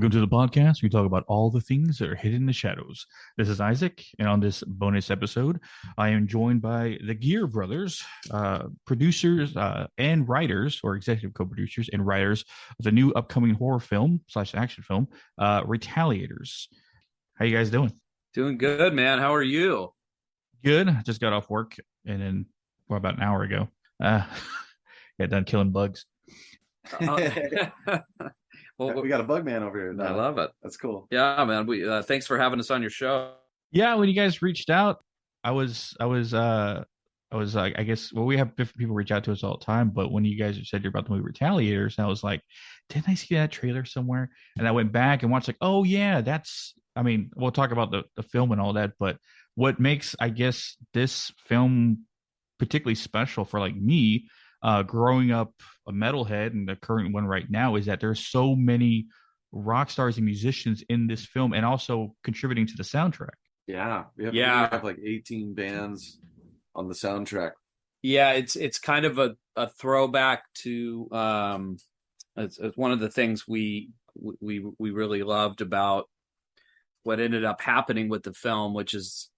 Welcome to the podcast. We talk about all the things that are hidden in the shadows. This is Isaac, and on this bonus episode, I am joined by the Geare Brothers, producers and writers, or executive co-producers and writers of the new upcoming horror film / action film, Retaliators. How you guys doing? Doing good, man. How are you? Good. Just got off work, and then about an hour ago, got done killing bugs. Well, we got a bug man over here. I love it. That's cool. Yeah, man. We thanks for having us on your show. Yeah, when you guys reached out, I was like, I guess, well, we have different people reach out to us all the time, but when you guys said you're about the movie Retaliators, I was like, didn't I see that trailer somewhere? And I went back and watched, like, oh yeah, I mean, we'll talk about the film and all that, but what makes, I guess, this film particularly special for like me, growing up a metalhead and the current one right now, is that there's so many rock stars and musicians in this film and also contributing to the soundtrack. Yeah. We have like 18 bands on the soundtrack. Yeah, it's kind of a throwback to it's one of the things we really loved about what ended up happening with the film, which is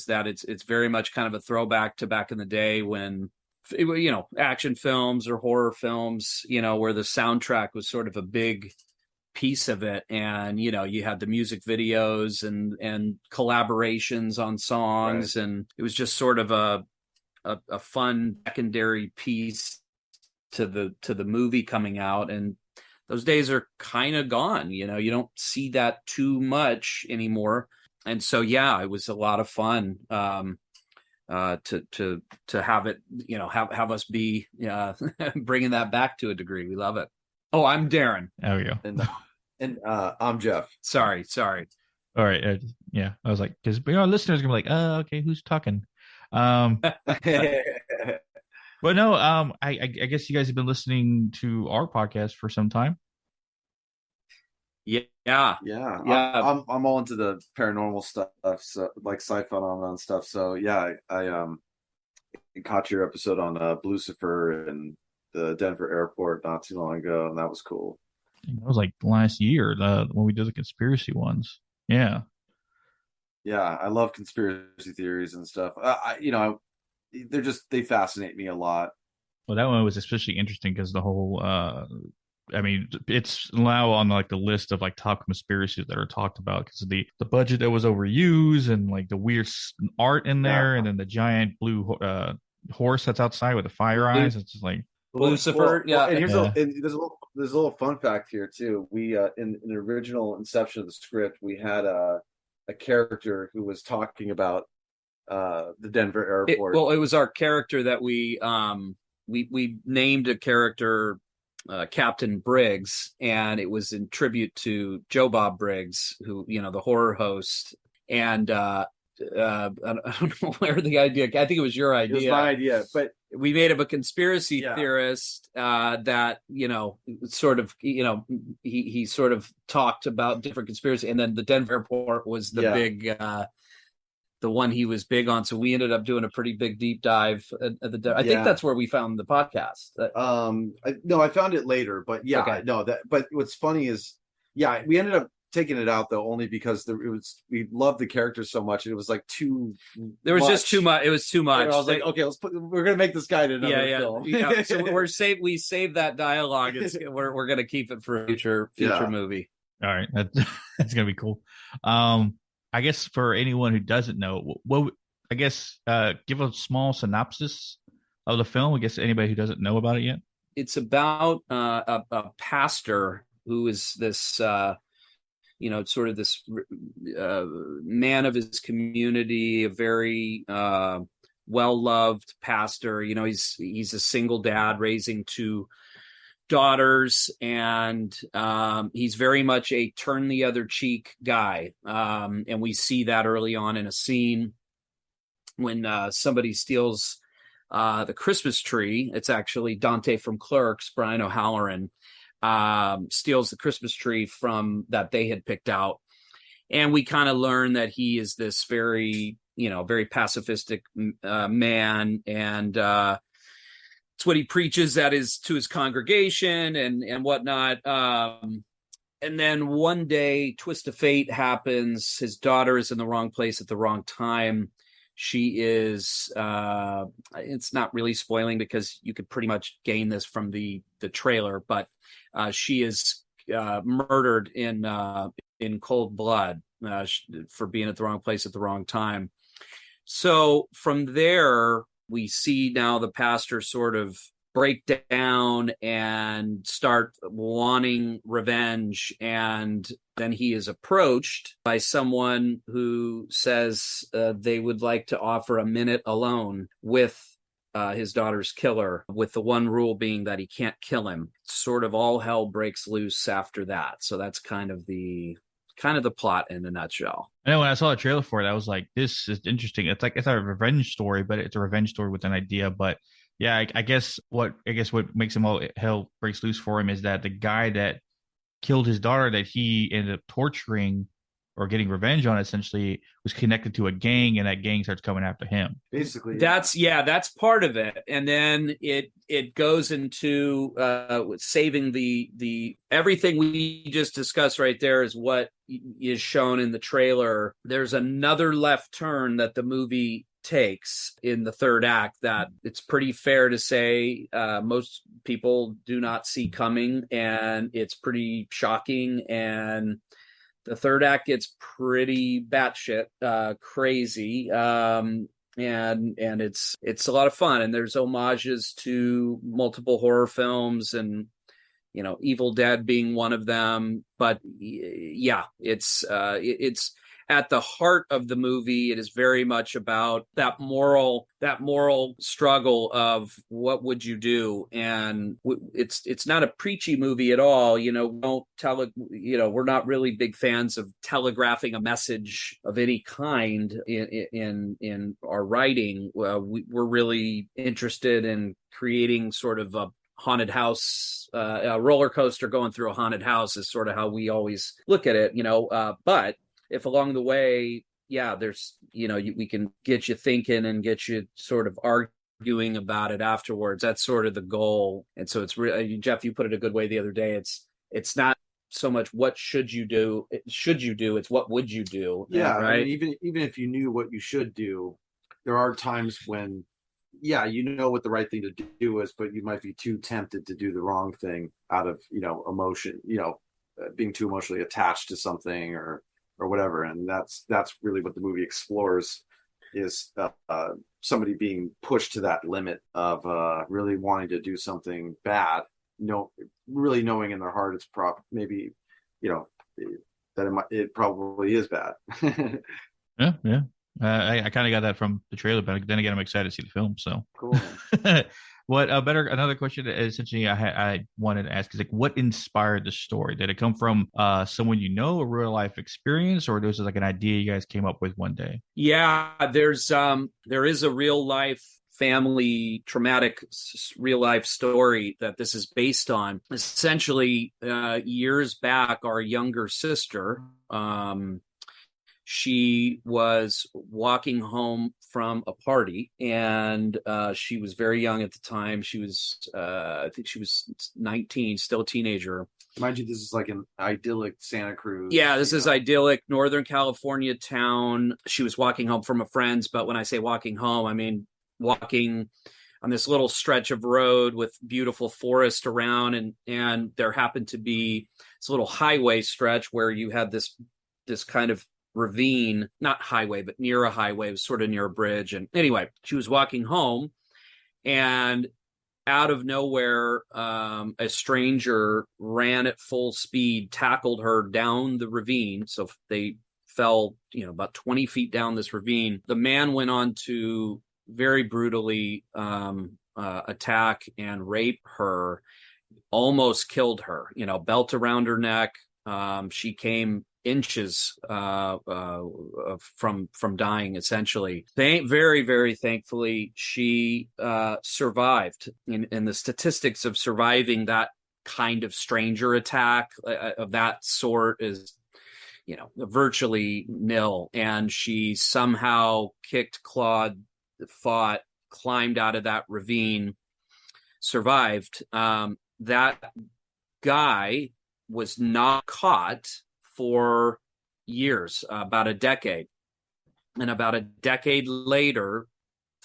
that it's very much kind of a throwback to back in the day when, you know, action films or horror films, you know, where the soundtrack was sort of a big piece of it. And, you know, you had the music videos and collaborations on songs. Right. And it was just sort of a fun secondary piece to the movie coming out. And those days are kind of gone. You know, you don't see that too much anymore. And so, yeah, it was a lot of fun. To have it, you know, have us be bringing that back to a degree. We love it. Oh, I'm Darren. There we go. And I'm Jeff. Sorry. All right. Yeah, I was like, because our listeners are gonna be like, oh, okay, who's talking? But no, I guess you guys have been listening to our podcast for some time. Yeah. I'm all into the paranormal stuff, so like sci-fi phenomenon stuff. So yeah, I caught your episode on Lucifer and the Denver airport not too long ago, and that was cool. That was like last year, when we did the conspiracy ones. Yeah, I love conspiracy theories and stuff. They fascinate me a lot. Well, that one was especially interesting because the whole I mean, it's now on like the list of like top conspiracies that are talked about because of the budget that was overused and like the weird art in there, and then the giant blue horse that's outside with the fire eyes. It's just like Lucifer. And there's a little fun fact here too. We in the original inception of the script, we had a character who was talking about the Denver airport. It was our character that we named a character Captain Briggs, and it was in tribute to Joe Bob Briggs, who, you know, the horror host. And I don't know where the idea, I think it was your idea. It was my idea, but we made him a conspiracy theorist that, you know, sort of, you know, he sort of talked about different conspiracy, and then the Denver airport was the big the one he was big on. So we ended up doing a pretty big deep dive I think that's where we found the podcast. I found it later, but but what's funny is, we ended up taking it out though, only because we loved the characters so much. And it was like there was just too much. It was too much. And I was like, okay, we're going to make this guy in another film. Yeah. So we saved that dialogue. We're going to keep it for a future movie. All right. That's going to be cool. I guess for anyone who doesn't know, give a small synopsis of the film. I guess anybody who doesn't know about it yet. It's about a pastor who is this, sort of this man of his community, a very well-loved pastor. You know, he's a single dad raising two daughters, and he's very much a turn the other cheek guy, and we see that early on in a scene when somebody steals the Christmas tree. It's actually Dante from Clerks, Brian O'Halloran, steals the Christmas tree from that they had picked out, and we kind of learn that he is this very pacifistic man, and it's what he preaches to his congregation and whatnot. And then one day, twist of fate happens. His daughter is in the wrong place at the wrong time. She is, it's not really spoiling because you could pretty much gain this from the trailer, but she is murdered in cold blood for being at the wrong place at the wrong time. So from there, we see now the pastor sort of break down and start wanting revenge. And then he is approached by someone who says they would like to offer a minute alone with his daughter's killer, with the one rule being that he can't kill him. Sort of all hell breaks loose after that. So that's kind of the plot in a nutshell. I know when I saw the trailer for it, I was like, this is interesting. It's like, it's a revenge story, but it's a revenge story with an idea. But yeah, I guess what makes him all hell breaks loose for him is that the guy that killed his daughter, that he ended up torturing or getting revenge on, essentially was connected to a gang, and that gang starts coming after him. Basically, that's part of it. And then it goes into saving the everything we just discussed right there is what is shown in the trailer. There's another left turn that the movie takes in the third act that it's pretty fair to say most people do not see coming, and it's pretty shocking. And the third act gets pretty batshit crazy, and it's a lot of fun. And there's homages to multiple horror films, and Evil Dead being one of them. But yeah, it's at the heart of the movie. It is very much about that moral struggle of what would you do. And it's not a preachy movie at all. We're not really big fans of telegraphing a message of any kind in our writing. We're really interested in creating sort of a haunted house, a roller coaster going through a haunted house is sort of how we always look at it, but if along the way, there's, we can get you thinking and get you sort of arguing about it afterwards. That's sort of the goal. And so it's really, Jeff, you put it a good way the other day. It's not so much what should you do, it's what would you do. Yeah, right. I mean, even if you knew what you should do, there are times when, you know what the right thing to do is, but you might be too tempted to do the wrong thing out of, emotion, being too emotionally attached to something or whatever. And that's really what the movie explores, is somebody being pushed to that limit of really wanting to do something bad, really knowing in their heart it's maybe that it probably is bad. Yeah. I kind of got that from the trailer, but then again, I'm excited to see the film. So cool. Another question that essentially I wanted to ask is, like, what inspired the story? Did it come from someone a real life experience, or was it like an idea you guys came up with one day? Yeah, there is a real life family traumatic real life story that this is based on. Essentially, years back, our younger sister, she was walking home from a party, and she was very young at the time. She was, I think she was 19, still a teenager. Mind you, this is like an idyllic Santa Cruz. Yeah, this is idyllic Northern California town. She was walking home from a friend's, but when I say walking home, I mean walking on this little stretch of road with beautiful forest around, and there happened to be this little highway stretch where you had this kind of ravine, not highway, but near a highway. It was sort of near a bridge. And anyway, she was walking home, and out of nowhere, a stranger ran at full speed, tackled her down the ravine. So they fell, about 20 feet down this ravine. The man went on to very brutally attack and rape her, almost killed her, belt around her neck. She came inches from dying, essentially. Very, very thankfully, she survived. And the statistics of surviving that kind of stranger attack of that sort is, virtually nil. And she somehow kicked, clawed, fought, climbed out of that ravine, survived. That guy was not caught for years, about a decade. And about a decade later,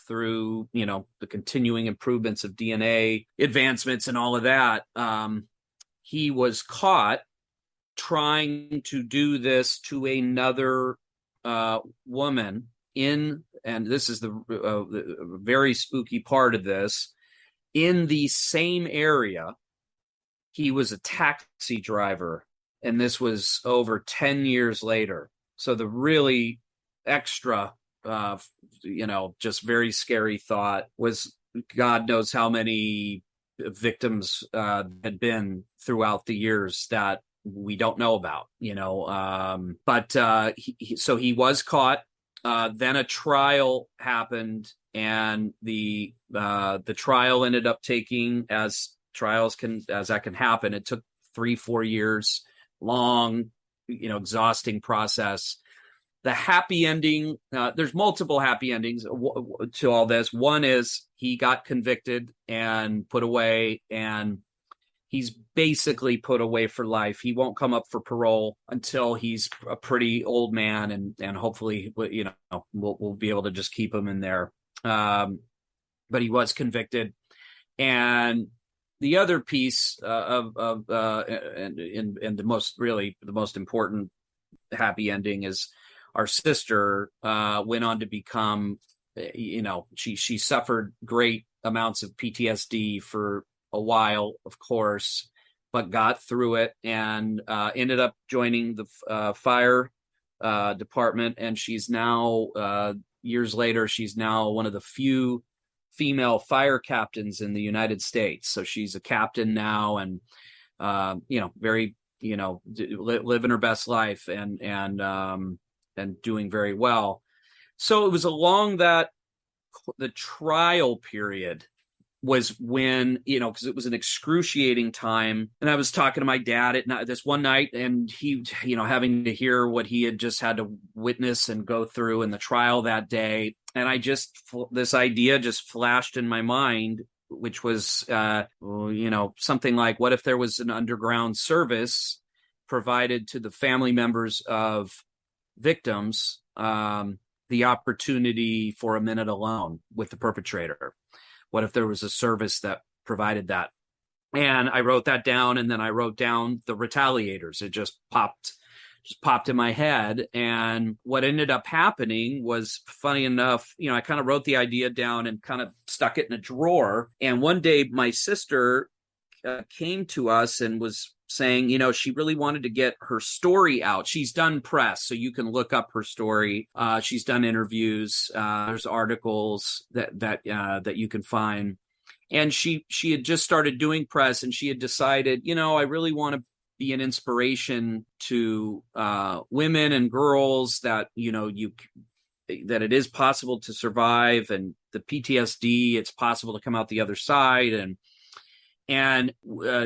through, the continuing improvements of DNA advancements and all of that, he was caught trying to do this to another woman and this is the very spooky part of this, in the same area. He was a taxi driver, and this was over 10 years later. So the really extra, just very scary thought was, God knows how many victims had been throughout the years that we don't know about, so he was caught. Then a trial happened, and the trial ended up taking, as that can happen, it took 3-4 years long, exhausting process. The happy ending, there's multiple happy endings to all this. One is he got convicted and put away, and he's basically put away for life. He won't come up for parole until he's a pretty old man, and hopefully, we'll be able to just keep him in there. But he was convicted. And the other piece and the most important happy ending is our sister went on to become, she suffered great amounts of PTSD for a while, of course, but got through it and ended up joining the fire department. And she's now, years later, she's now one of the few female fire captains in the United States. So she's a captain now, and very, living her best life and doing very well. So it was along the trial period was when, because it was an excruciating time. And I was talking to my dad at this one night, and he, having to hear what he had just had to witness and go through in the trial that day. And this idea just flashed in my mind, which was, something like, what if there was an underground service provided to the family members of victims, the opportunity for a minute alone with the perpetrator? What if there was a service that provided that? And I wrote that down, and then I wrote down the Retaliators. It just popped in my head. And what ended up happening was, funny enough, I kind of wrote the idea down and kind of stuck it in a drawer. And one day my sister came to us and was saying, she really wanted to get her story out. She's done press, so you can look up her story. She's done interviews. There's articles that you can find. And she had just started doing press, and she had decided, I really want to be an inspiration to women and girls that, that it is possible to survive, and the PTSD, it's possible to come out the other side. And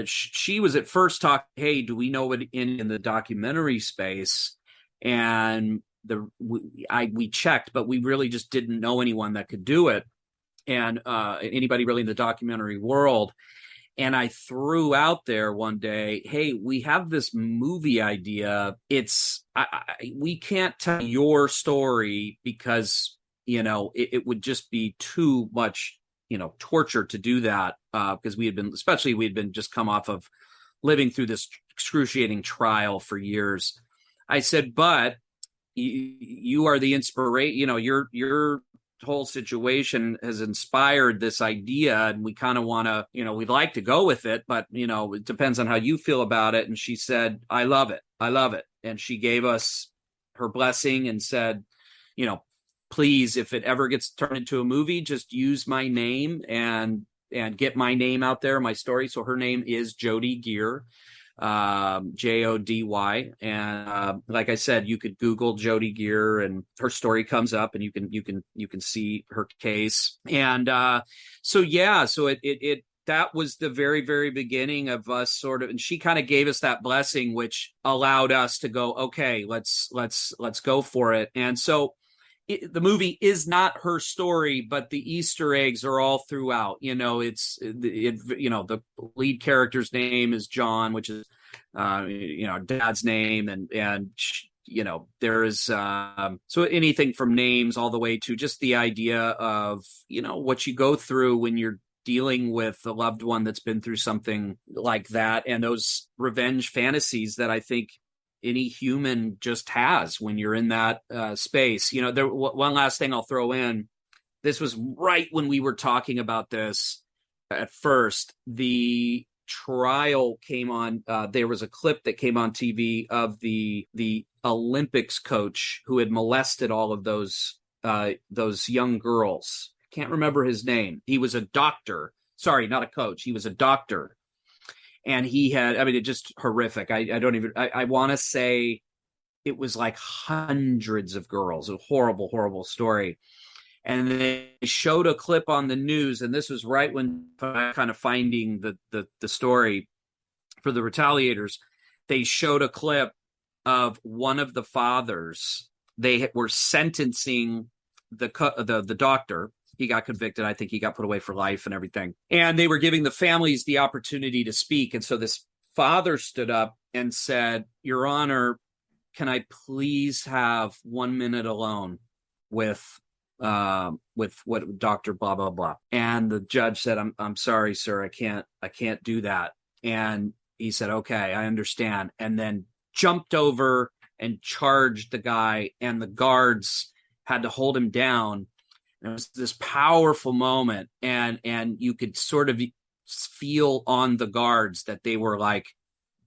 she was at first talking, hey, do we know it in the documentary space? And we checked, but we really just didn't know anyone that could do it, and anybody really in the documentary world. And I threw out there one day, hey, we have this movie idea. We can't tell your story because, it would just be too much, torture to do that, because we had been just come off of living through this excruciating trial for years. I said, but you are the inspiration, your whole situation has inspired this idea, and we kind of want to, we'd like to go with it, but, it depends on how you feel about it. And she said, I love it. And she gave us her blessing and said, please, if it ever gets turned into a movie, just use my name and get my name out there, my story. So her name is Jody Geare, Jody. And like I said, you could Google Jody Geare, and her story comes up, and you can see her case. And so it that was the very, very beginning of us sort of, and she kind of gave us that blessing, which allowed us to go, okay, let's go for it. And so the movie is not her story, but the Easter eggs are all throughout. The lead character's name is John, which is dad's name, and there is so anything from names all the way to just the idea of what you go through when you're dealing with a loved one that's been through something like that, and those revenge fantasies that I think any human just has when you're in that space. One last thing I'll throw in. This was right when we were talking about this at first. The trial came on. There was a clip that came on TV of the Olympics coach who had molested all of those young girls. Can't remember his name. He was a doctor. Sorry, not a coach. He was a doctor. And he had, it just horrific. I want to say it was like hundreds of girls. A horrible, horrible story. And they showed a clip on the news, and this was right when kind of finding the story for the Retaliators. They showed a clip of one of the fathers. They were sentencing the doctor. He got convicted. I think he got put away for life and everything. And they were giving the families the opportunity to speak. And so this father stood up and said, "Your Honor, can I please have 1 minute alone with what Dr. blah, blah, blah." And the judge said, I'm sorry, sir, I can't do that. And he said, "Okay, I understand." And then jumped over and charged the guy, and the guards had to hold him down. And it was this powerful moment. And you could sort of feel on the guards that they were like,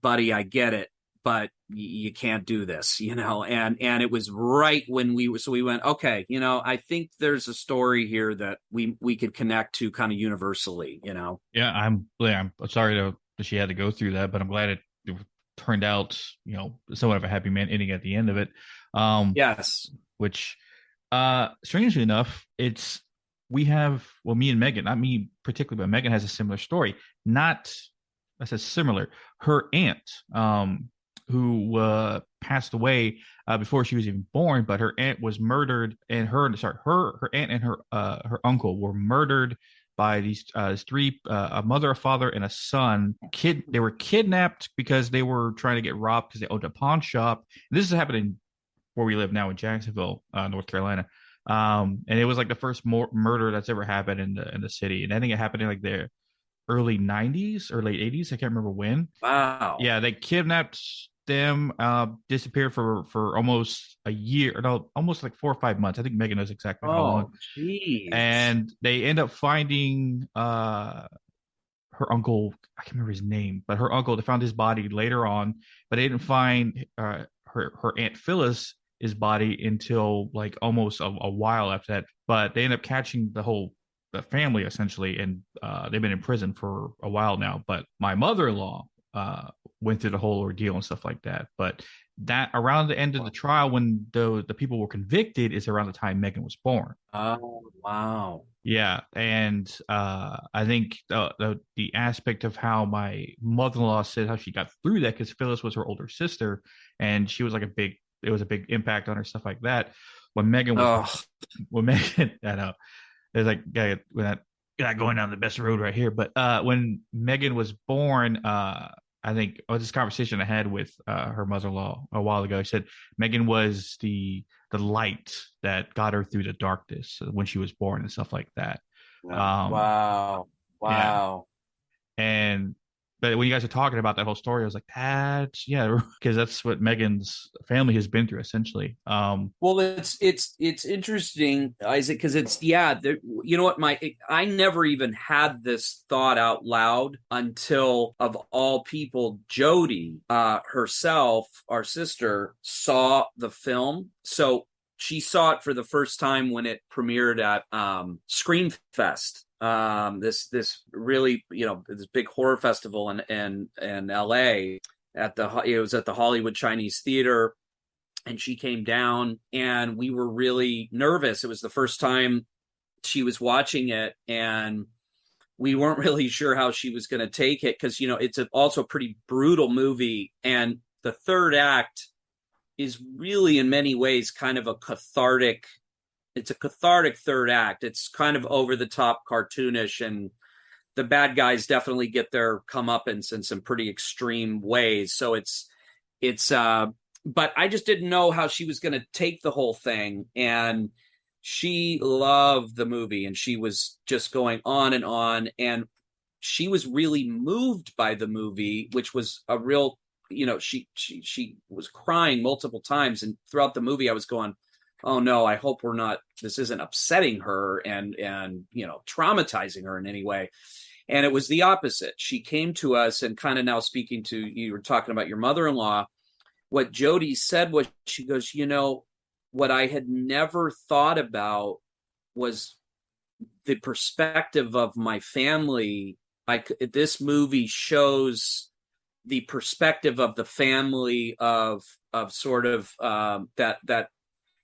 "Buddy, I get it, but you can't do this," and it was right when we went, okay, I think there's a story here that we could connect to kind of universally, Yeah, I'm sorry that she had to go through that, but I'm glad it turned out, somewhat of a happy man ending at the end of it. Yes. Which, strangely enough, me and Megan, not me particularly, but Megan has a similar story. I said similar. Her aunt, who passed away before she was even born, but her aunt was murdered, and her aunt and her uncle were murdered by these three, a mother, a father, and a son. They were kidnapped because they were trying to get robbed because they owned a pawn shop. And this is happening where we live now in Jacksonville, North Carolina. And it was like the first murder that's ever happened in the city, and I think it happened in like the early 90s or late 80s. I can't remember when. Wow. Yeah, they kidnapped them, disappeared for almost a year, no, almost like 4 or 5 months. I think Megan knows exactly how long. Jeez. And they end up finding her uncle. I can't remember his name, but her uncle. They found his body later on, but they didn't find her Aunt Phyllis his body until like almost a while after that. But they end up catching the family essentially, and they've been in prison for a while now. But my mother-in-law went through the whole ordeal and stuff like that. But that around the end of the trial, when the people were convicted, is around the time Megan was born. Oh, wow. Yeah, and I think the aspect of how my mother-in-law said how she got through that, because Phyllis was her older sister, and she was like it was a big impact on her, stuff like that. When Megan was, I know, it's like, we're not going down the best road right here. But when Megan was born, I think this conversation I had with her mother-in-law a while ago, she said Megan was the light that got her through the darkness when she was born and stuff like that. Wow. Yeah. But when you guys are talking about that whole story, I was like, because that's what Megan's family has been through essentially. Well, it's interesting, Isaac, because you know what, I never even had this thought out loud until, of all people, Jody herself, our sister, saw the film. So she saw it for the first time when it premiered at Screamfest. This really, this big horror festival in LA it was at the Hollywood Chinese Theater, and she came down, and we were really nervous. It was the first time she was watching it, and we weren't really sure how she was going to take it, because it's also a pretty brutal movie, and the third act is really in many ways kind of a cathartic. It's a cathartic third act. It's kind of over the top, cartoonish, and the bad guys definitely get their comeuppance in some pretty extreme ways. So it's but I just didn't know how she was going to take the whole thing. And she loved the movie, and she was just going on, and she was really moved by the movie, which was a real, she was crying multiple times. And throughout the movie, I was going, oh no, I hope this isn't upsetting her and traumatizing her in any way. And it was the opposite. She came to us, and kind of now speaking to, you were talking about your mother-in-law, what Jody said was, she goes, what I had never thought about was the perspective of my family. This movie shows the perspective of the family of sort of that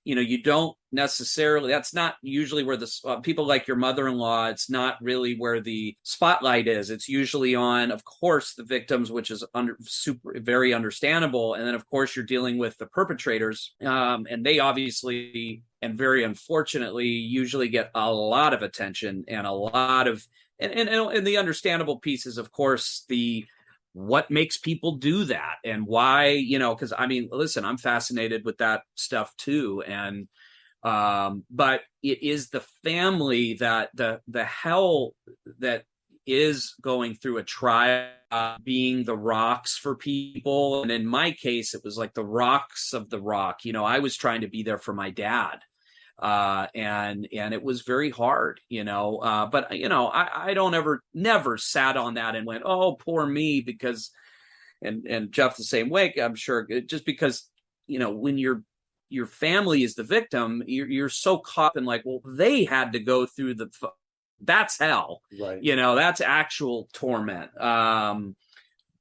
you don't necessarily, that's not usually where the people like your mother-in-law, it's not really where the spotlight is. It's usually on, of course, the victims, which is very understandable. And then, of course, you're dealing with the perpetrators. And they obviously, and very unfortunately, usually get a lot of attention and a lot of, and the understandable pieces, of course, what makes people do that and why, because listen, I'm fascinated with that stuff too. And, but it is the family that the hell that is going through a trial, being the rocks for people. And in my case, it was like the rocks of the rock. I was trying to be there for my dad. And it was very hard, but I don't never sat on that and went, oh, poor me, because, and Jeff the same way, I'm sure, just because, when your family is the victim, you're so caught in like, well, they had to go through that's hell, right? That's actual torment. But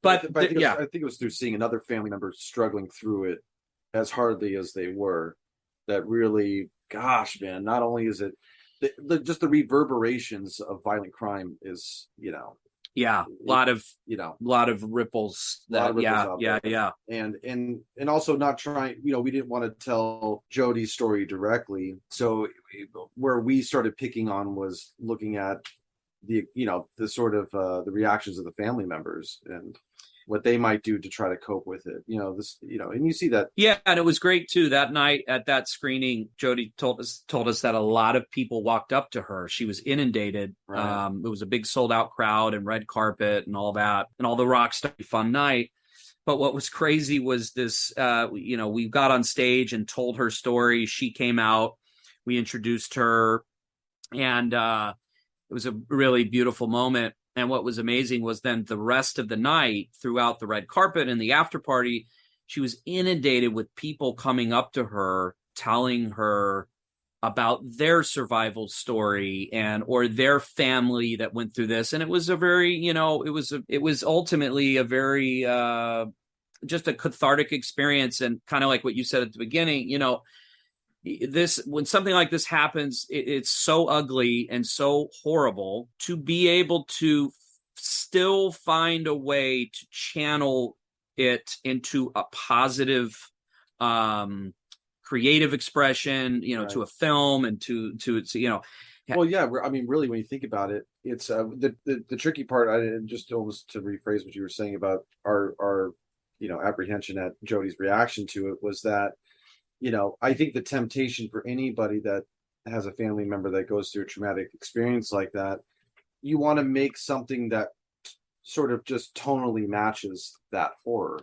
I think it was through seeing another family member struggling through it as hardly as they were, that really, gosh, man, not only is it just the reverberations of violent crime is, a lot of ripples. Yeah. And also not trying, we didn't want to tell Jody's story directly. So where we started picking on was looking at the sort of the reactions of the family members and what they might do to try to cope with it. And you see that. Yeah. And it was great too. That night at that screening, Jody told us that a lot of people walked up to her. She was inundated. Right. It was a big sold out crowd and red carpet and all that, and all the rock star fun night. But what was crazy was this, we got on stage and told her story. She came out, we introduced her, and it was a really beautiful moment. And what was amazing was then the rest of the night, throughout the red carpet and the after party, she was inundated with people coming up to her, telling her about their survival story or their family that went through this. And it was a very, it was ultimately a very, just a cathartic experience. And kind of like what you said at the beginning, when something like this happens, it's so ugly and so horrible. To be able to still find a way to channel it into a positive, creative expression, right, to a film and to Well, yeah, really, when you think about it, it's the tricky part. I just almost to rephrase what you were saying about our apprehension at Jody's reaction to it was that. I think the temptation for anybody that has a family member that goes through a traumatic experience like that, you want to make something that sort of just tonally matches that horror.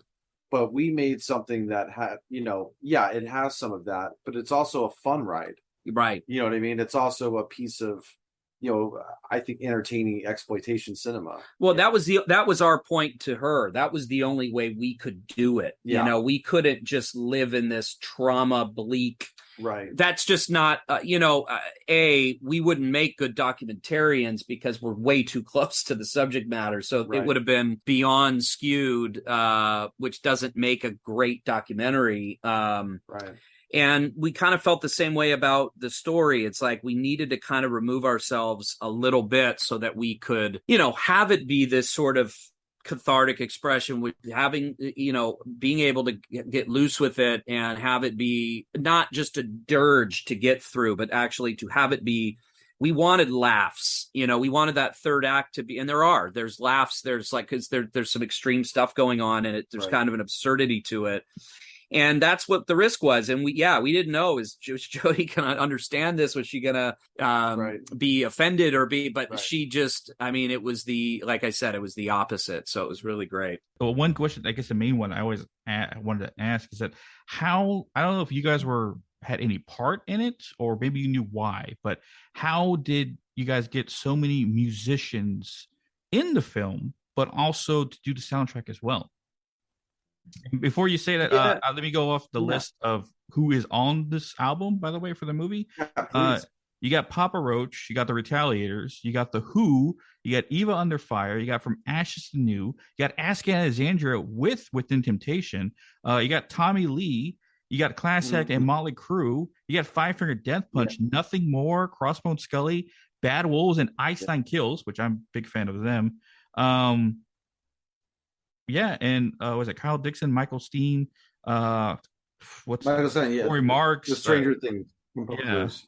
But we made something that had, it has some of that, but it's also a fun ride. Right. You know what I mean? It's also a piece of, I think entertaining exploitation cinema. Well, that was our point to her. That was the only way we could do it. Yeah. We couldn't just live in this trauma bleak. Right. That's just not, we wouldn't make good documentarians because we're way too close to the subject matter. So Right. It would have been beyond skewed, which doesn't make a great documentary. Right. And we kind of felt the same way about the story. It's like we needed to kind of remove ourselves a little bit so that we could, have it be this sort of cathartic expression, with having, being able to get loose with it and have it be not just a dirge to get through, but actually to have it be we wanted laughs, we wanted that third act to be, and there's laughs, there's like, because there's some extreme stuff going on, and there's kind of an absurdity to it. And that's what the risk was. And we didn't know, was Jodie going to understand this? Was she going to be offended but she just, it was like I said, it was the opposite. So it was really great. Well, one question, I guess the main one I always wanted to ask is that I don't know if you guys had any part in it, or maybe you knew why, but how did you guys get so many musicians in the film, but also to do the soundtrack as well? Before you say that, let me go off the list of who is on this album, by the way, for the movie. You got Papa Roach, you got the Retaliators, you got the Who, you got Eva Under Fire, you got From Ashes to New, you got Ask Alexandria with Within Temptation, you got Tommy Lee, you got Class Act and Motley Crue, you got Five Finger Death Punch, Nothing More, Crossbone Scully, Bad Wolves, and Einstein Kills, which I'm a big fan of them. And was it Kyle Dixon, Michael Steen, what's Michael Steen, Corey Marks, the Stranger Things composers.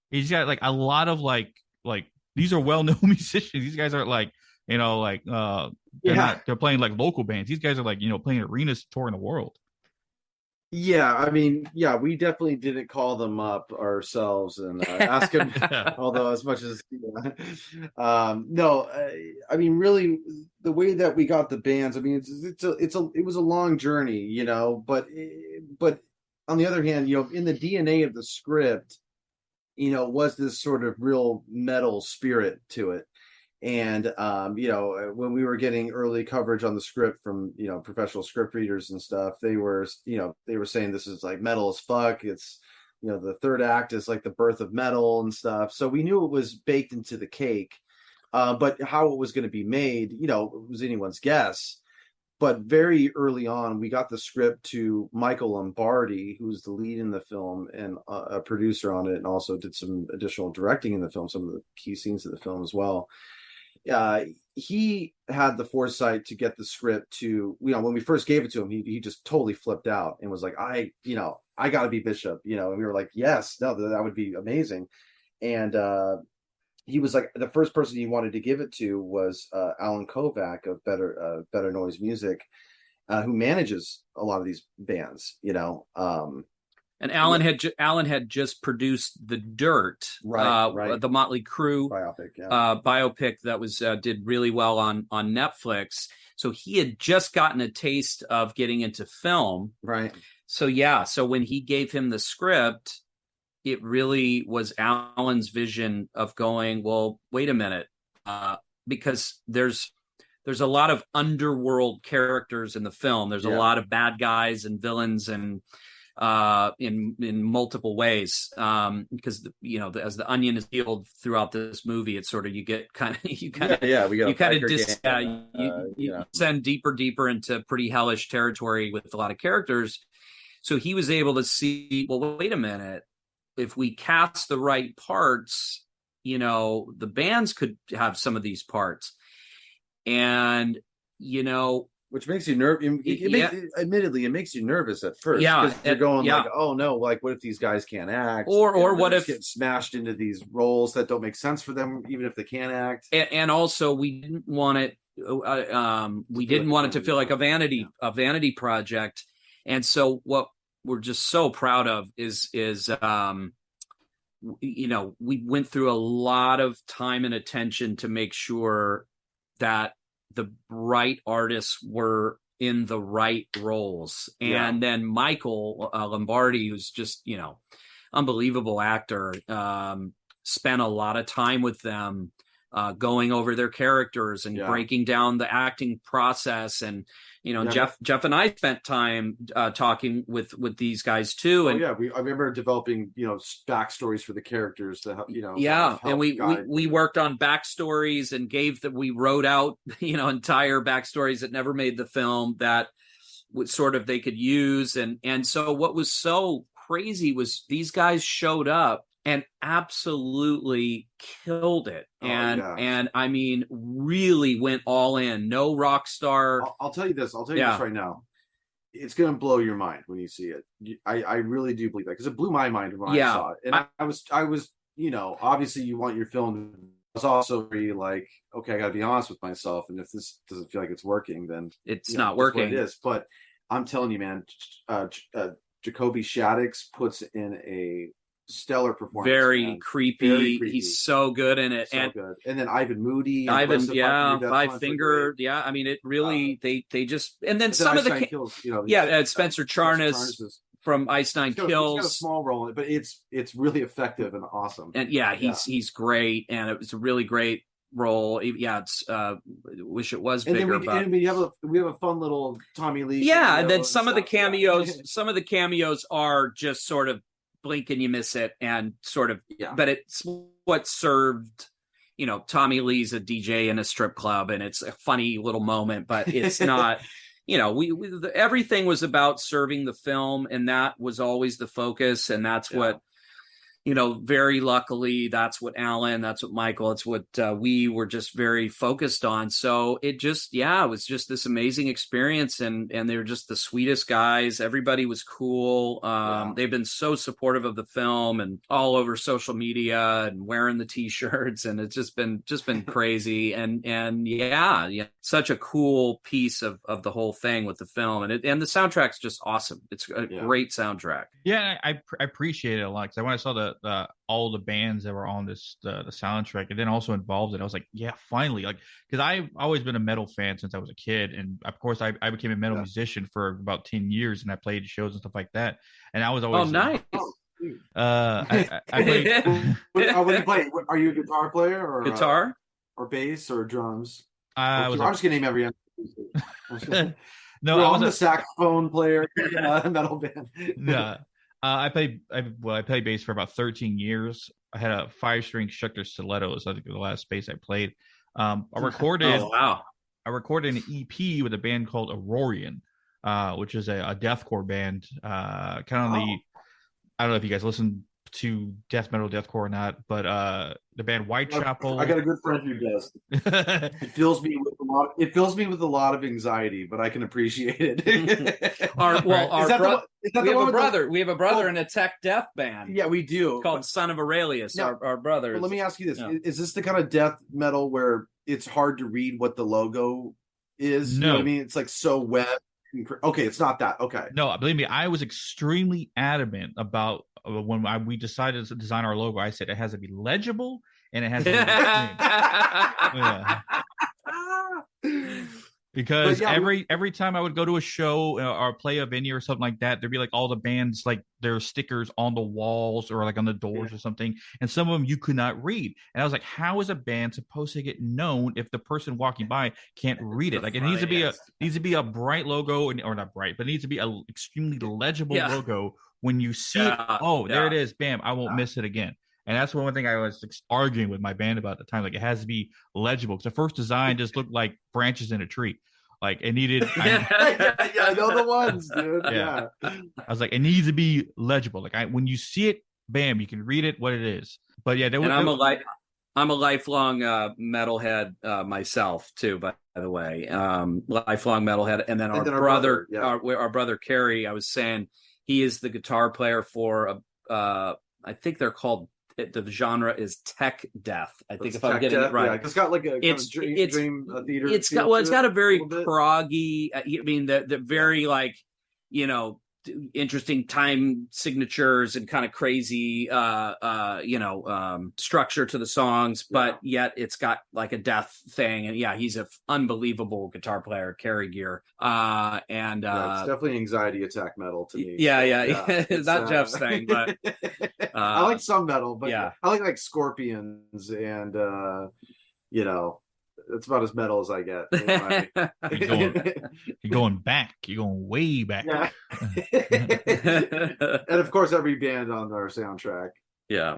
He's got like a lot of like these are well-known musicians. These guys aren't like they're playing like local bands. These guys are like playing arenas, touring the world. We definitely didn't call them up ourselves and ask them. Although, as much as really, the way that we got the bands, it was a long journey, But on the other hand, in the DNA of the script, was this sort of real metal spirit to it. And when we were getting early coverage on the script from professional script readers and stuff, they were saying this is like metal as fuck. It's the third act is like the birth of metal and stuff. So we knew it was baked into the cake, but how it was going to be made, it was anyone's guess. But very early on, we got the script to Michael Lombardi, who's the lead in the film and a producer on it, and also did some additional directing in the film, some of the key scenes of the film as well. He had the foresight to get the script to, when we first gave it to him, he just totally flipped out and was like, I got to be Bishop, and we were like, yes, no, that would be amazing. And he was like, the first person he wanted to give it to was Alan Kovac of Better Noise Music, who manages a lot of these bands, And Alan had just produced The Dirt, the Motley Crue biopic that was did really well on Netflix. So he had just gotten a taste of getting into film. Right. So so when he gave him the script, it really was Alan's vision of going, well, wait a minute, because there's a lot of underworld characters in the film. There's a lot of bad guys and villains and in multiple ways, because as the onion is peeled throughout this movie, it's sort of you send deeper into pretty hellish territory with a lot of characters. So he was able to see, well, wait a minute, if we cast the right parts, the bands could have some of these parts, and which makes you nervous. Admittedly, it makes you nervous at first. Yeah, you're going like, "Oh no! Like, what if these guys can't act? Or what if get smashed into these roles that don't make sense for them, even if they can't act?" And also, we didn't want it. We didn't want it to feel like a vanity project. And so, what we're just so proud of is we went through a lot of time and attention to make sure that the right artists were in the right roles. And then Michael Lombardi, who's just, unbelievable actor, spent a lot of time with them, going over their characters and breaking down the acting process. And, Jeff and I spent time talking with these guys too. And I remember developing, backstories for the characters to help, and we worked on backstories and we wrote out, entire backstories that never made the film that would sort of they could use. And so what was so crazy was these guys showed up and absolutely killed it. And I mean, really went all in. No rock star. I'll tell you this. I'll tell you this right now. It's going to blow your mind when you see it. I really do believe that, because it blew my mind when I saw it. And I was obviously you want your film. It's also very like, okay, I got to be honest with myself, and if this doesn't feel like it's working, then it's not working. What it is. But I'm telling you, man, Jacoby Shaddix puts in a stellar performance. Very creepy. He's so good in it. So good. And then Ivan Moody. Five Finger. Yeah, I mean, it really, they just, and then some of the, kills, Spencer Charnas from Ice Nine Kills. He's got a small role in it, but it's really effective and awesome. And he's great, and it was a really great role. It's wish it was bigger. And we have a fun little Tommy Lee. Yeah, and then some of the cameos are just sort of blink and you miss it, and sort of, but it's what served. Tommy Lee's a DJ in a strip club, and it's a funny little moment, but it's not. Everything was about serving the film, and that was always the focus, and that's what. Very luckily, that's what Alan, that's what Michael, it's what we were just very focused on. So it just, it was just this amazing experience. And they were just the sweetest guys. Everybody was cool. They've been so supportive of the film and all over social media and wearing the t-shirts. And it's just been crazy. And such a cool piece of the whole thing with the film. And the soundtrack's just awesome. It's a great soundtrack. Yeah, I appreciate it a lot, because when I saw all the bands that were on this the soundtrack, and then also involved it, I was like, yeah, finally, like, because I've always been a metal fan since I was a kid, and of course I became a metal musician for about 10 years, and I played shows and stuff like that, and I was always nice. I played. What do you play? Are you a guitar player or guitar or bass or drums? I'm just gonna name every. No, I was a saxophone player in a metal band. Yeah. I played bass for about 13 years. I had a 5-string Schecter Stilettos. I think the last bass I played. I recorded an EP with a band called Aurelius, which is a deathcore band. I don't know if you guys listen to death metal, deathcore or not, but the band Whitechapel. I got a good friend who does. It fills me with a lot of anxiety, but I can appreciate it. We have a brother in a tech death band. Yeah, we do. Called Son of Aurelius. Now, our brothers. Let me ask you this: Is this the kind of death metal where it's hard to read what the logo is? No, you know what I mean, it's like so web. Okay, it's not that. Okay, no, believe me, I was extremely adamant about when we decided to design our logo. I said it has to be legible and it has to be because every time I would go to a show or play a venue or something like that, there'd be like all the bands, like their stickers on the walls or like on the doors or something, and some of them you could not read. And I was like, how is a band supposed to get known if the person walking by can't read it? Like, it needs to be a bright logo, or not bright, but it needs to be an extremely legible logo. When you see it, there it is, bam, I won't miss it again. And that's one thing I was arguing with my band about at the time. Like, it has to be legible, because the first design just looked like branches in a tree. Like, it needed. I know the ones, dude. Yeah. I was like, it needs to be legible. Like, when you see it, bam, you can read it what it is. But yeah, I'm a lifelong metalhead myself too. By the way, lifelong metalhead. And then our brother Kerry, I was saying, he is the guitar player for I think they're called. The genre is tech death. I think if I'm getting it right, it's got like a dream theater. It's got a very proggy. I mean, the very interesting time signatures and kind of crazy structure to the songs, but yet it's got like a death thing. And he's an unbelievable guitar player, Kerry Geare. It's definitely anxiety attack metal to me. It's not Jeff's thing, but I like some metal, but I like Scorpions, and it's about as metal as I get. You're going back. You're going way back. Yeah. And of course, every band on our soundtrack. Yeah.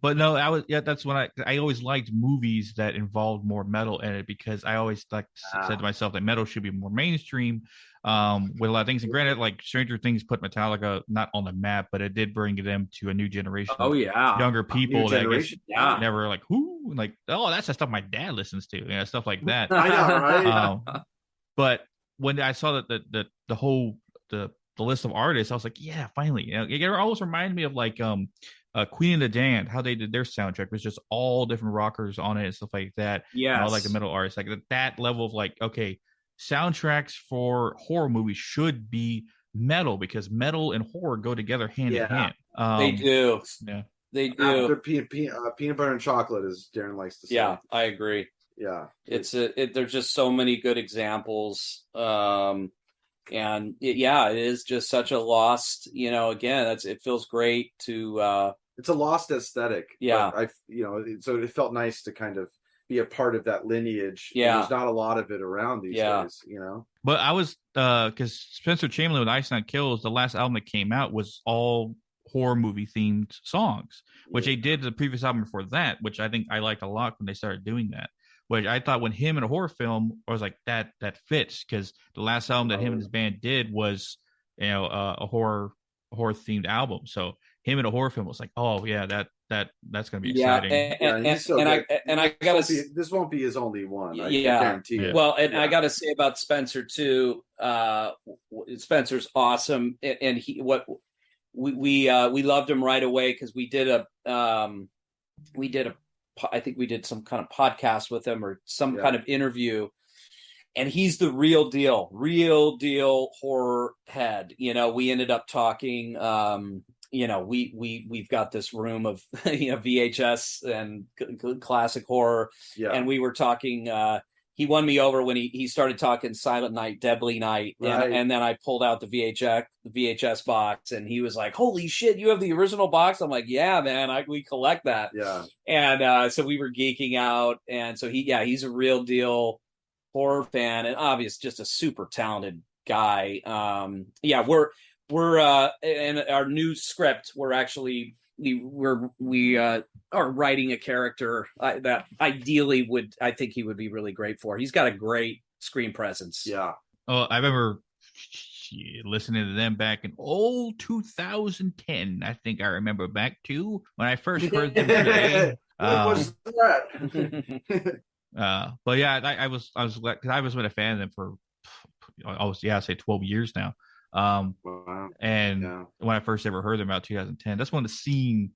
But no, that's when I always liked movies that involved more metal in it, because I always said to myself that metal should be more mainstream with a lot of things. And granted, like Stranger Things put Metallica not on the map, but it did bring them to a new generation. Younger people that I guess never like, who, like, oh, that's the stuff my dad listens to, stuff like that. I know, right? But when I saw that the whole list of artists, I was like, yeah, finally. It always reminded me of like Queen of the Damned, how they did their soundtrack was just all different rockers on it and stuff like that. And all like the Yes. metal artists, like that level of like, okay, soundtracks for horror movies should be metal because metal and horror go together hand in hand. They do. Yeah. They do. After peanut butter and chocolate, as Darren likes to say. Yeah, I agree. Yeah, there's just so many good examples. And it is just such a lost, again, it feels great to it's a lost aesthetic. Yeah. So it felt nice to kind of be a part of that lineage. Yeah. There's not a lot of it around these days, But I was because Spencer Chamberlain with Ice Nine Kills, the last album that came out was all horror movie themed songs, which they did the previous album before that, which I think I liked a lot when they started doing that. Which I thought when him in a horror film, I was like that fits because the last album that him and his band did was a horror themed album. So him in a horror film was like, oh yeah, that's gonna be exciting. And I gotta say, this won't be his only one. I guarantee it. Well, and I gotta say about Spencer too. Spencer's awesome, and we loved him right away because I think we did some kind of podcast with him or some kind of interview, and he's the real deal horror head. We ended up talking. We've got this room of VHS and classic horror, and we were talking. He won me over when he started talking Silent Night, Deadly Night, and then I pulled out the VHS box, and he was like, "Holy shit, you have the original box?" I'm like, "Yeah, man, we collect that." Yeah, and so we were geeking out, and so he's a real deal horror fan, and obviously just a super talented guy. We're in our new script. We're actually we are writing a character that ideally I think he would be really great for. He's got a great screen presence. Yeah. Oh, I remember listening to them back in 2010. I think I remember back to when I first heard them today. What was that? But yeah, I was glad because I was been a fan of them for I'd say 12 years now. Wow. And when I first ever heard them about 2010, that's when the scene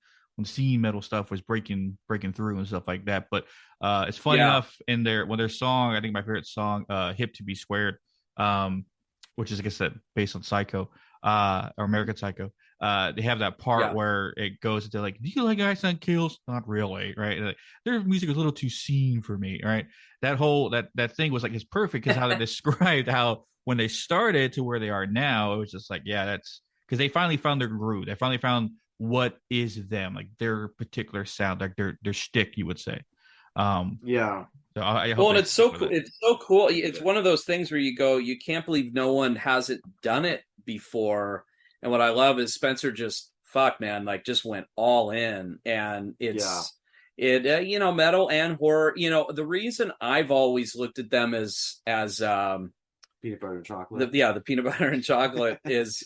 metal stuff was breaking through and stuff like that. But it's funny enough in their song, I think my favorite song, "Hip to Be Squared," which is I guess that based on Psycho, or American Psycho. They have that part where it goes into like, "Do you like Ice Nine Kills?" Not really, right? Like, their music is a little too scene for me, right? That whole that thing was like it's perfect because how they described how when they started to where they are now, it was just like, yeah, that's because they finally found their groove. They finally found what is them, like their particular sound, like their shtick, you would say. Yeah. So I well, and it's so cool. It's so cool. It's one of those things where you go, you can't believe no one hasn't done it before. And what I love is Spencer just just went all in, and it's metal and horror. The reason I've always looked at them as peanut butter and chocolate. The peanut butter and chocolate is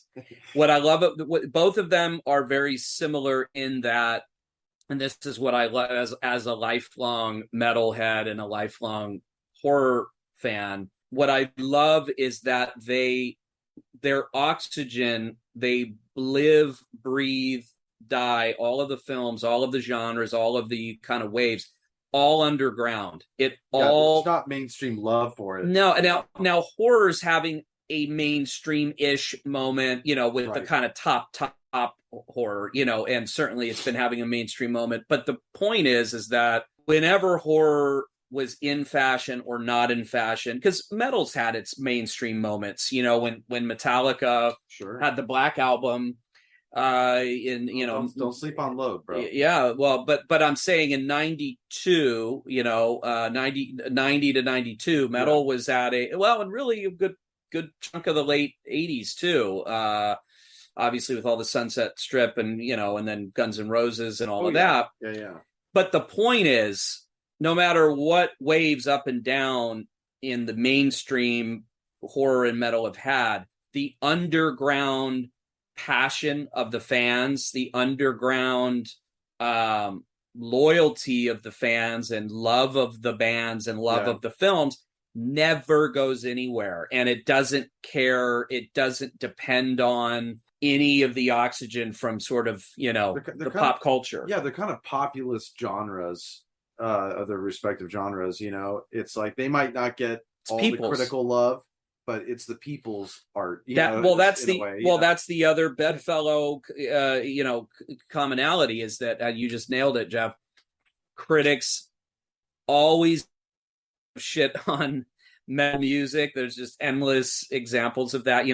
what I love. Both of them are very similar in that, and this is what I love as a lifelong metalhead and a lifelong horror fan. What I love is that their oxygen, they live, breathe, die, all of the films, all of the genres, all of the kind of waves, all underground. It's not mainstream love for it. No, now horror's having a mainstream-ish moment, with the kind of top horror, and certainly it's been having a mainstream moment. But the point is that whenever horror was in fashion or not in fashion, because metal's had its mainstream moments, when Metallica had the Black Album, don't sleep on Load, bro. Yeah, well, but I'm saying in 92, 90 to 92, metal was at and really a good chunk of the late 80s too. Obviously with all the Sunset Strip and and then Guns N' Roses and all of that. Yeah. But the point is, no matter what waves up and down in the mainstream horror and metal have had, the underground passion of the fans, the underground loyalty of the fans and love of the bands and love of the films never goes anywhere. And it doesn't care. It doesn't depend on any of the oxygen from sort of, the pop culture. Yeah, they're kind of populist genres of their respective genres. It's like they might not get all the critical love, but it's the people's art. That's the other bedfellow, commonality is that you just nailed it, Jeff. Critics always shit on metal music. There's just endless examples of that.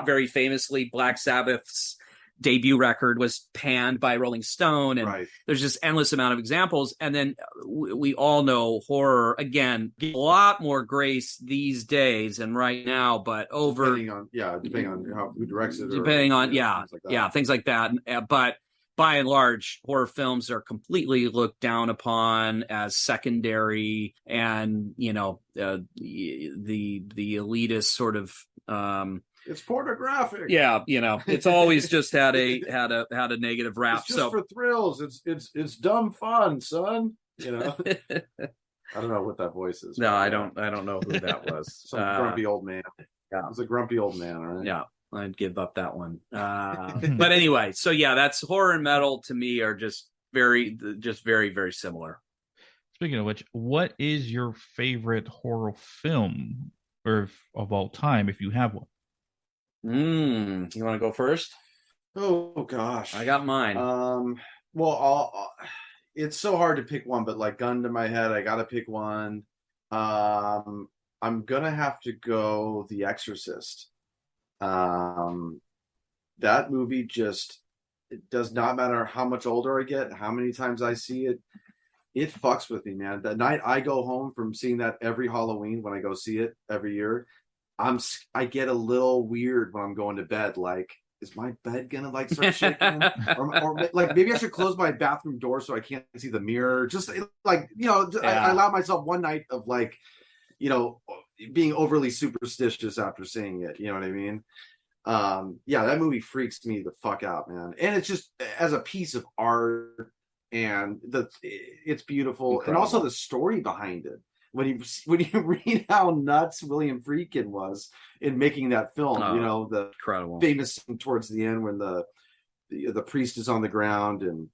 Very famously, Black Sabbath's debut record was panned by Rolling Stone, and there's just endless amount of examples. And then we all know horror, again, a lot more grace these days and right now, but depending on who directs it, things like that. But by and large, horror films are completely looked down upon as secondary, and the elitist sort of it's pornographic. Yeah, it's always just had a negative rap. It's just for thrills. It's dumb fun, son. I don't know what that voice is. No, I don't know who that was. Some grumpy old man. Yeah, it was a grumpy old man, right? Yeah. I'd give up that one. But anyway, so yeah, that's horror and metal to me are just very, very similar. Speaking of which, what is your favorite horror film of all time, if you have one? You want to go first? Oh gosh, I got mine. Well, it's so hard to pick one, but like gun to my head, I got to pick one. I'm gonna have to go The Exorcist. That movie it does not matter how much older I get, how many times I see it, it fucks with me, man. The night I go home from seeing that every Halloween, when I go see it every year, I get a little weird when I'm going to bed. Like, is my bed gonna like start shaking? or like maybe I should close my bathroom door so I can't see the mirror. Just like, I allowed myself one night of like, being overly superstitious after seeing it. You know what I mean? That movie freaks me the fuck out, man. And it's just as a piece of art, and it's beautiful. Incredible. And also the story behind it. When you read how nuts William Friedkin was in making that film, the incredible famous scene towards the end when the priest is on the ground and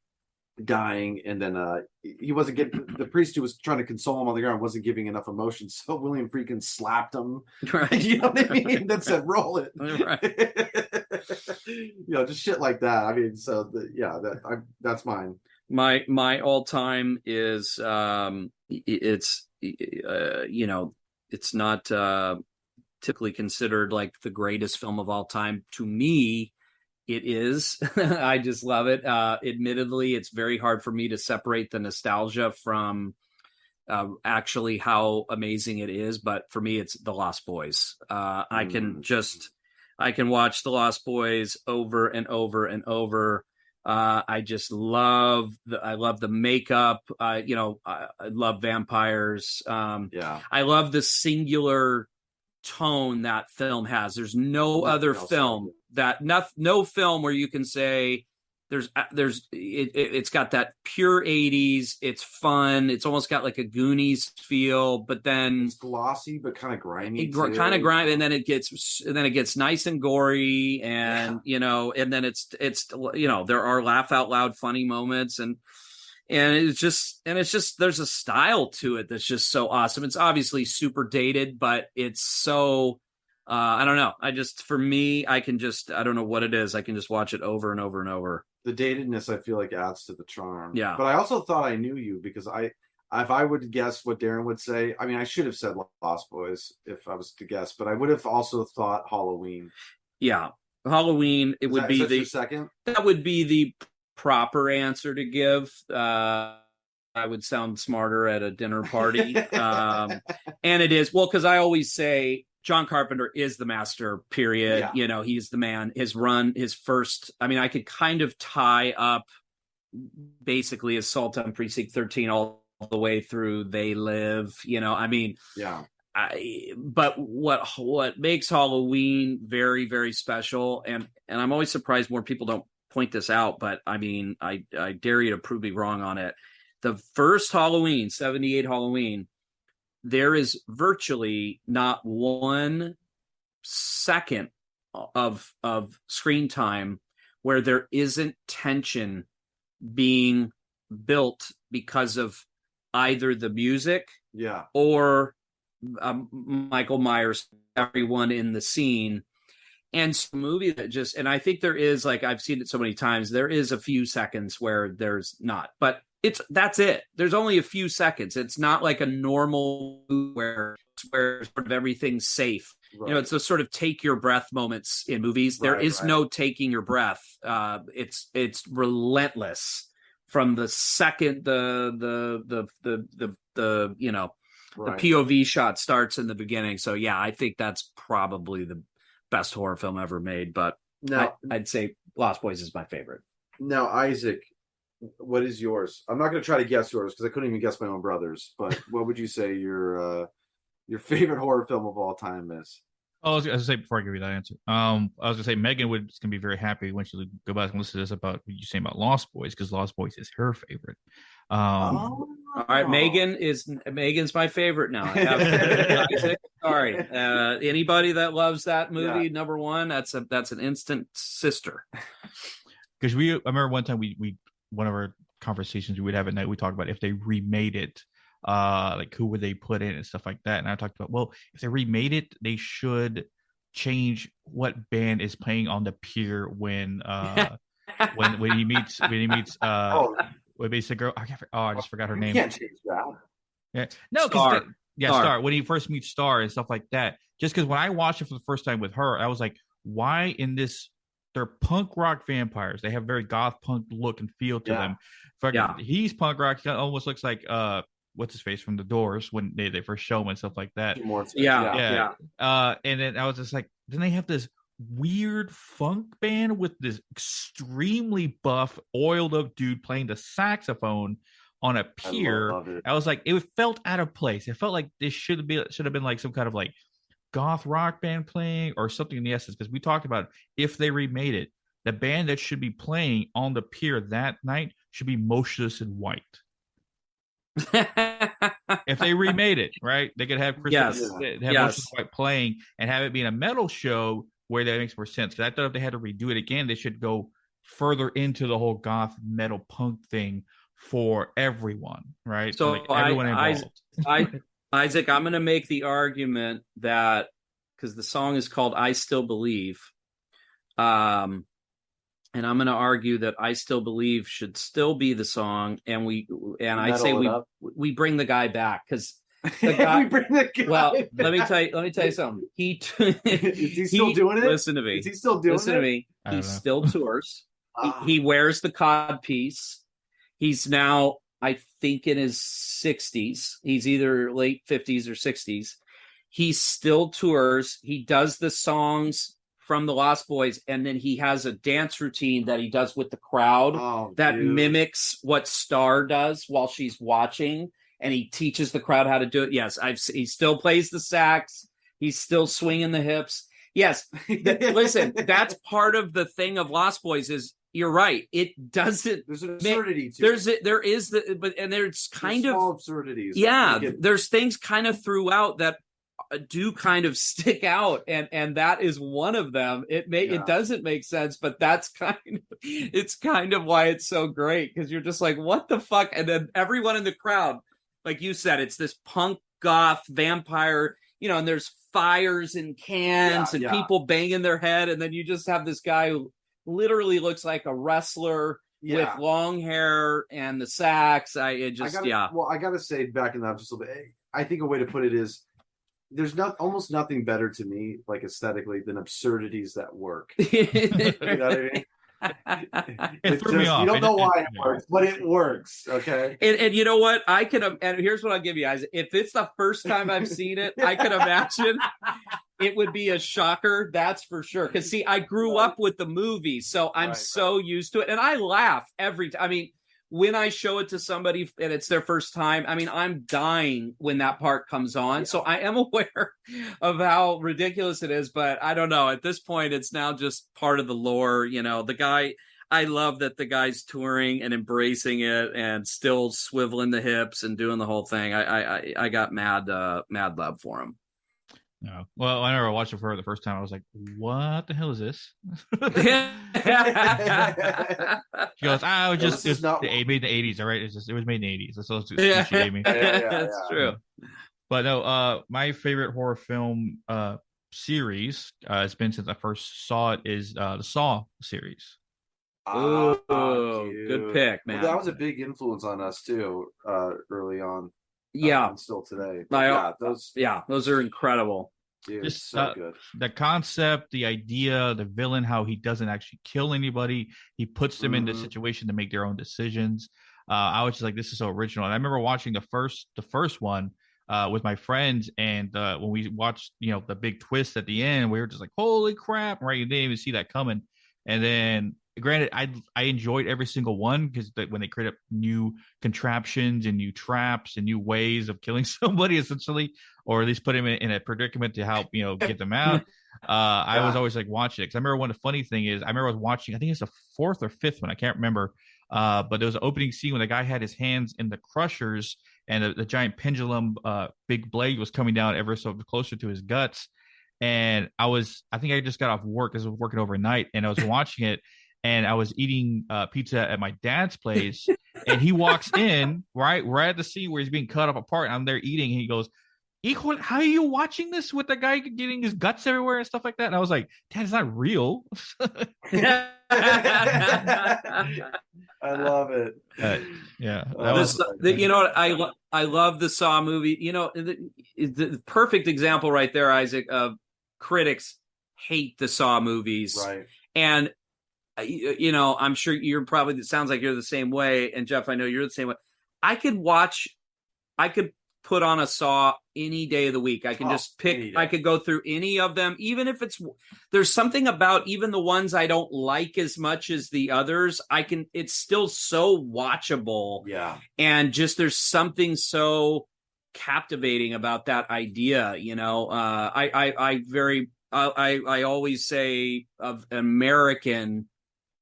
dying, and then he wasn't getting, the priest who was trying to console him on the ground wasn't giving enough emotion, so William Friedkin slapped him. Right. You know what I mean? And then said, "Roll it." Right. Just shit like that. I mean, so that's mine. My all time is it's not typically considered like the greatest film of all time. To me, it is. I just love it. Admittedly, it's very hard for me to separate the nostalgia from actually how amazing it is. But for me, it's The Lost Boys. I can watch The Lost Boys over and over and over. I just love the makeup. I love vampires. I love the singular tone that film has. There's no other film no film where you can say it's got that pure 80s. It's fun. It's almost got like a Goonies feel, but then it's glossy but kind of grimy. And then it gets nice and gory, and and then it's there are laugh out loud funny moments, and it's just there's a style to it that's just so awesome. It's obviously super dated, but it's so I don't know. For me, I don't know what it is. I can just watch it over and over and over. The datedness, I feel like, adds to the charm. Yeah. But I also thought I knew you, because if I would guess what Darren would say, I mean, I should have said Lost Boys if I was to guess, but I would have also thought Halloween. Yeah. Halloween, your second? That would be the proper answer to give. I would sound smarter at a dinner party. And it is. Well, because I always say John Carpenter is the master, period. Yeah. He's the man. His first, I could kind of tie up basically Assault on Precinct 13 all the way through They Live, Yeah. But what makes Halloween very, very special, and I'm always surprised more people don't point this out, but I dare you to prove me wrong on it. The first Halloween, 78 Halloween, there is virtually not 1 second of screen time where there isn't tension being built because of either the music or Michael Myers, everyone in the scene. And it's a movie that just, and I think there is, like, I've seen it so many times, there is a few seconds where there's not, but that's it. There's only a few seconds. It's not like a normal where sort of everything's safe. Right. You know, it's those sort of take your breath moments in movies. There is no taking your breath. It's relentless from the second the you know, the POV shot starts in the beginning. So yeah, I think that's probably the best horror film ever made. But I'd say Lost Boys is my favorite. Now, Isaac, what is yours? I'm not going to try to guess yours because I couldn't even guess my own brother's. But what would you say your favorite horror film of all time is? Oh, I was going to say before I give you that answer, I was going to say Megan is going to be very happy when she go back and listen to this about what you say about Lost Boys, because Lost Boys is her favorite. All right, Megan's my favorite now. I have Isaac. Sorry, anybody that loves that movie, number one, that's an instant sister. Because I remember one time we one of our conversations we would have at night, we talked about if they remade it, like who would they put in and stuff like that. And I talked about, well, if they remade it, they should change what band is playing on the pier when he meets what makes the girl? I just forgot her name. You can't change that. Yeah, no, because Star. When he first meets Star and stuff like that. Just because when I watched it for the first time with her, I was like, why in this? They're punk rock vampires. They have very goth punk look and feel to them. He's punk rock. He almost looks like what's his face from The Doors when they first show him and stuff like that. Yeah. And then I was just like, then they have this weird funk band with this extremely buff, oiled up dude playing the saxophone on a pier. I was like, it felt out of place. It felt like this should have been like some kind of like goth rock band playing or something in the essence, because we talked about if they remade it, the band that should be playing on the pier that night should be Motionless in White. If they remade it, right, they could have Motionless in White playing and have it be in a metal show where that makes more sense. Because I thought if they had to redo it again, they should go further into the whole goth metal punk thing for everyone, right? So like everyone involved. Isaac, I'm going to make the argument that, because the song is called I Still Believe, and I'm going to argue that I Still Believe should still be the song, and I say we bring the guy back, because the guy, we bring the guy back. let me tell you something. Is he still doing it? Listen to me. Is he still doing it? Listen to me. He still tours. He wears the cod piece. He's now, I think, in his 60s. He's either late 50s or 60s. He still tours. He does the songs from the Lost Boys, and then he has a dance routine that he does with the crowd that mimics what Star does while she's watching, and he teaches the crowd how to do it. Yes, he still plays the sax. He's still swinging the hips. Yes, listen, that's part of the thing of Lost Boys is, you're right. It doesn't. There's an absurdity to it. There is there's kind of small absurdities. Yeah, there's things kind of throughout that do kind of stick out, and that is one of them. It doesn't make sense, but that's kind of why it's so great, because you're just like, what the fuck? And then everyone in the crowd, like you said, it's this punk goth vampire, and there's fires and cans and people banging their head, and then you just have this guy who literally looks like a wrestler with long hair and the sax. Well, I gotta say, backing that up just a little bit, I think a way to put it is, there's almost nothing better to me, like aesthetically, than absurdities that work. You know what I mean? It threw me off. You don't know why it works, but it works. Okay. And you know what? And here's what I'll give you, Isaac. If it's the first time I've seen it, I can imagine it would be a shocker. That's for sure. Because see, I grew up with the movie, so I'm so used to it, and I laugh every time. I mean, when I show it to somebody and it's their first time, I mean, I'm dying when that part comes on. Yeah. So I am aware of how ridiculous it is, but I don't know. At this point, it's now just part of the lore. The guy, I love that the guy's touring and embracing it and still swiveling the hips and doing the whole thing. I got mad love for him. No. Well, I never watched it for the first time. I was like, "What the hell is this?" She goes, "Ah, it was just made in the '80s, all right? It was made in the '80s." That's all she gave me. That's true. But no, my favorite horror film series, it's been since I first saw it, is the Saw series. Oh, good pick, man. Well, that was a big influence on us too, early on. Yeah, and still today. Those are incredible. Dude, Just so good. The concept, the idea, the villain, how he doesn't actually kill anybody. He puts them in the situation to make their own decisions. I was just like, this is so original. And I remember watching the first one with my friends, and when we watched, the big twist at the end, we were just like, holy crap, right? You didn't even see that coming. And then, granted, I enjoyed every single one, because when they create up new contraptions and new traps and new ways of killing somebody, essentially, or at least put him in a predicament to help get them out. I was always like watching it, because I remember one of the funny thing is, I remember I was watching, I think it's the fourth or fifth one, I can't remember, but there was an opening scene when the guy had his hands in the crushers, and the giant pendulum big blade was coming down ever so closer to his guts. And I think I just got off work, because I was working overnight, and I was watching it, and I was eating pizza at my dad's place, and he walks in right at the scene where he's being cut up apart, and I'm there eating, and he goes, "Hijo, how are you watching this with the guy getting his guts everywhere and stuff like that?" And I was like, "Dad, it's not real." I love it. Yeah, you know what, I love the Saw movie. The perfect example right there, Isaac, of critics hate the Saw movies, right? And I'm sure you're probably, it sounds like you're the same way. And Jeff, I know you're the same way. I could put on a Saw any day of the week. I can just pick, I could go through any of them, even if there's something about even the ones I don't like as much as the others, it's still so watchable. Yeah. And just, there's something so captivating about that idea. I always say, of American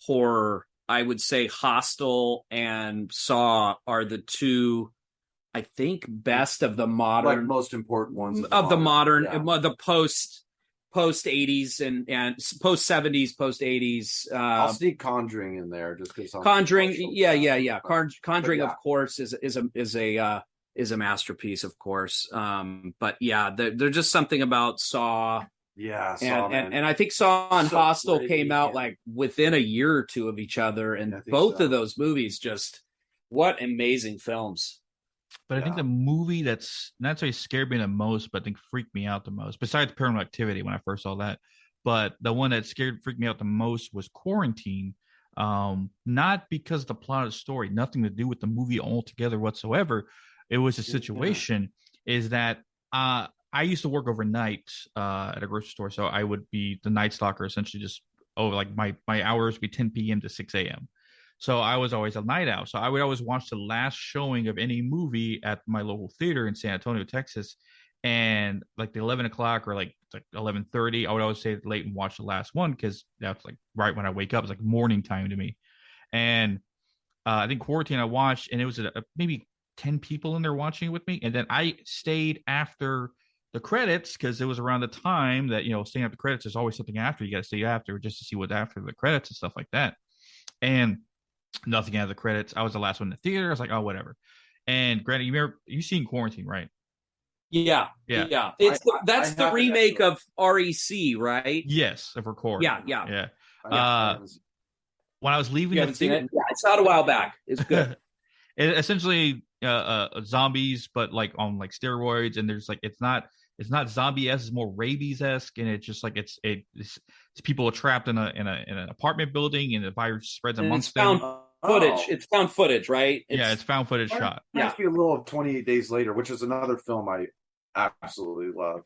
horror, I would say Hostel and Saw are the two, I think, best of the modern, like most important ones of the modern, the post 80s and post 70s, post 80s. I'll sneak Conjuring in there just because. Conjuring, yeah. Conjuring, of course, is a masterpiece, of course. But yeah, there's just something about Saw. Yeah, and I think Saw and Hostel came out like within a year or two of each other, and both of those movies, just what amazing films. But I think the movie that's not necessarily scared me the most, but I think freaked me out the most, besides Paranormal Activity when I first saw that, but the one that freaked me out the most was Quarantine. Not because of the plot of the story, nothing to do with the movie altogether whatsoever. It was a situation is that I used to work overnight at a grocery store, so I would be the night stalker, essentially. Just like my hours would be 10 p.m. to 6 a.m. So I was always a night owl. So I would always watch the last showing of any movie at my local theater in San Antonio, Texas, and like the 11 o'clock or like 11:30, I would always stay late and watch the last one, because that's like right when I wake up. It's like morning time to me. And I think Quarantine I watched, and it was maybe 10 people in there watching it with me, and then I stayed after the credits, because it was around the time that staying after the credits, there's always something after. You got to stay after just to see what's after the credits and stuff like that. And nothing out of the credits. I was the last one in the theater. I was like, oh, whatever. And granted, you've seen Quarantine, right? Yeah. That's the remake of REC, right? Yes, of Record. Yeah. When I was leaving the theater, it's not a while back. It's good. It essentially zombies, but like on like steroids, and there's like it's not zombie-esque, it's more rabies-esque, and it's just like it's people are trapped in an apartment building, and the virus spreads amongst them. Footage. It's found footage, right? It's found footage shot. Ask you a little of 28 Days Later, which is another film I absolutely love.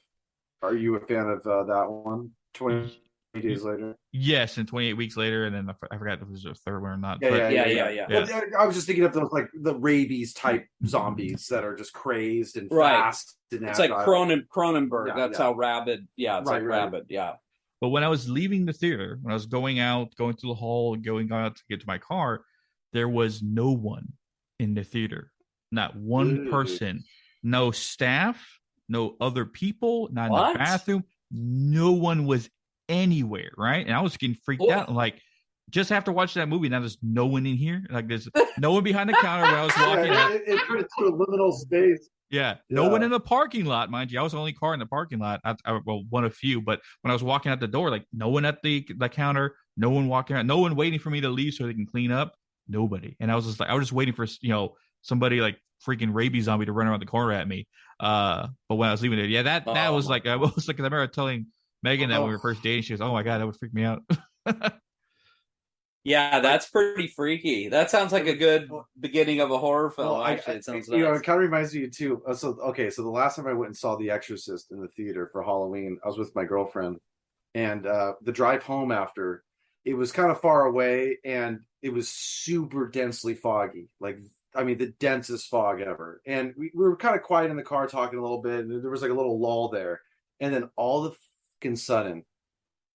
Are you a fan of that one? 28 Days Later? Yes, and 28 Weeks Later, and then I forgot if it was a third one or not. Yeah. Well, I was just thinking of those like the rabies type zombies that are just crazy and fast. It's like Cronenberg. That's how rabid. Yeah, it's rabid. Yeah. But when I was leaving the theater, when I was going through the hall, going out to get to my car, there was no one in the theater. Not one person. No staff, no other people, not in What? the bathroom. No one was anywhere, right? And I was getting freaked out. Like, just after watching that movie, now there's no one in here. Like, there's no one behind the counter when I was walking out. It turned into a liminal space. Yeah, no one in the parking lot, mind you. I was the only car in the parking lot. Well, one of few, but when I was walking out the door, like, no one at the counter, no one walking out, no one waiting for me to leave so they can clean up. Nobody. And I was just waiting for, somebody like freaking rabies zombie to run around the corner at me. But when I was leaving it, that was like, I was like, I remember telling Megan that when we were first dating, she was, oh my God, that would freak me out. Yeah, that's pretty freaky. That sounds like a good beginning of a horror film. Well, actually, it sounds nice. It kind of reminds me too. So the last time I went and saw The Exorcist in the theater for Halloween, I was with my girlfriend, and the drive home after, it was kind of far away, and it was super densely foggy. Like, I mean, the densest fog ever. And we were kind of quiet in the car talking a little bit, and there was like a little lull there, and then all of a sudden,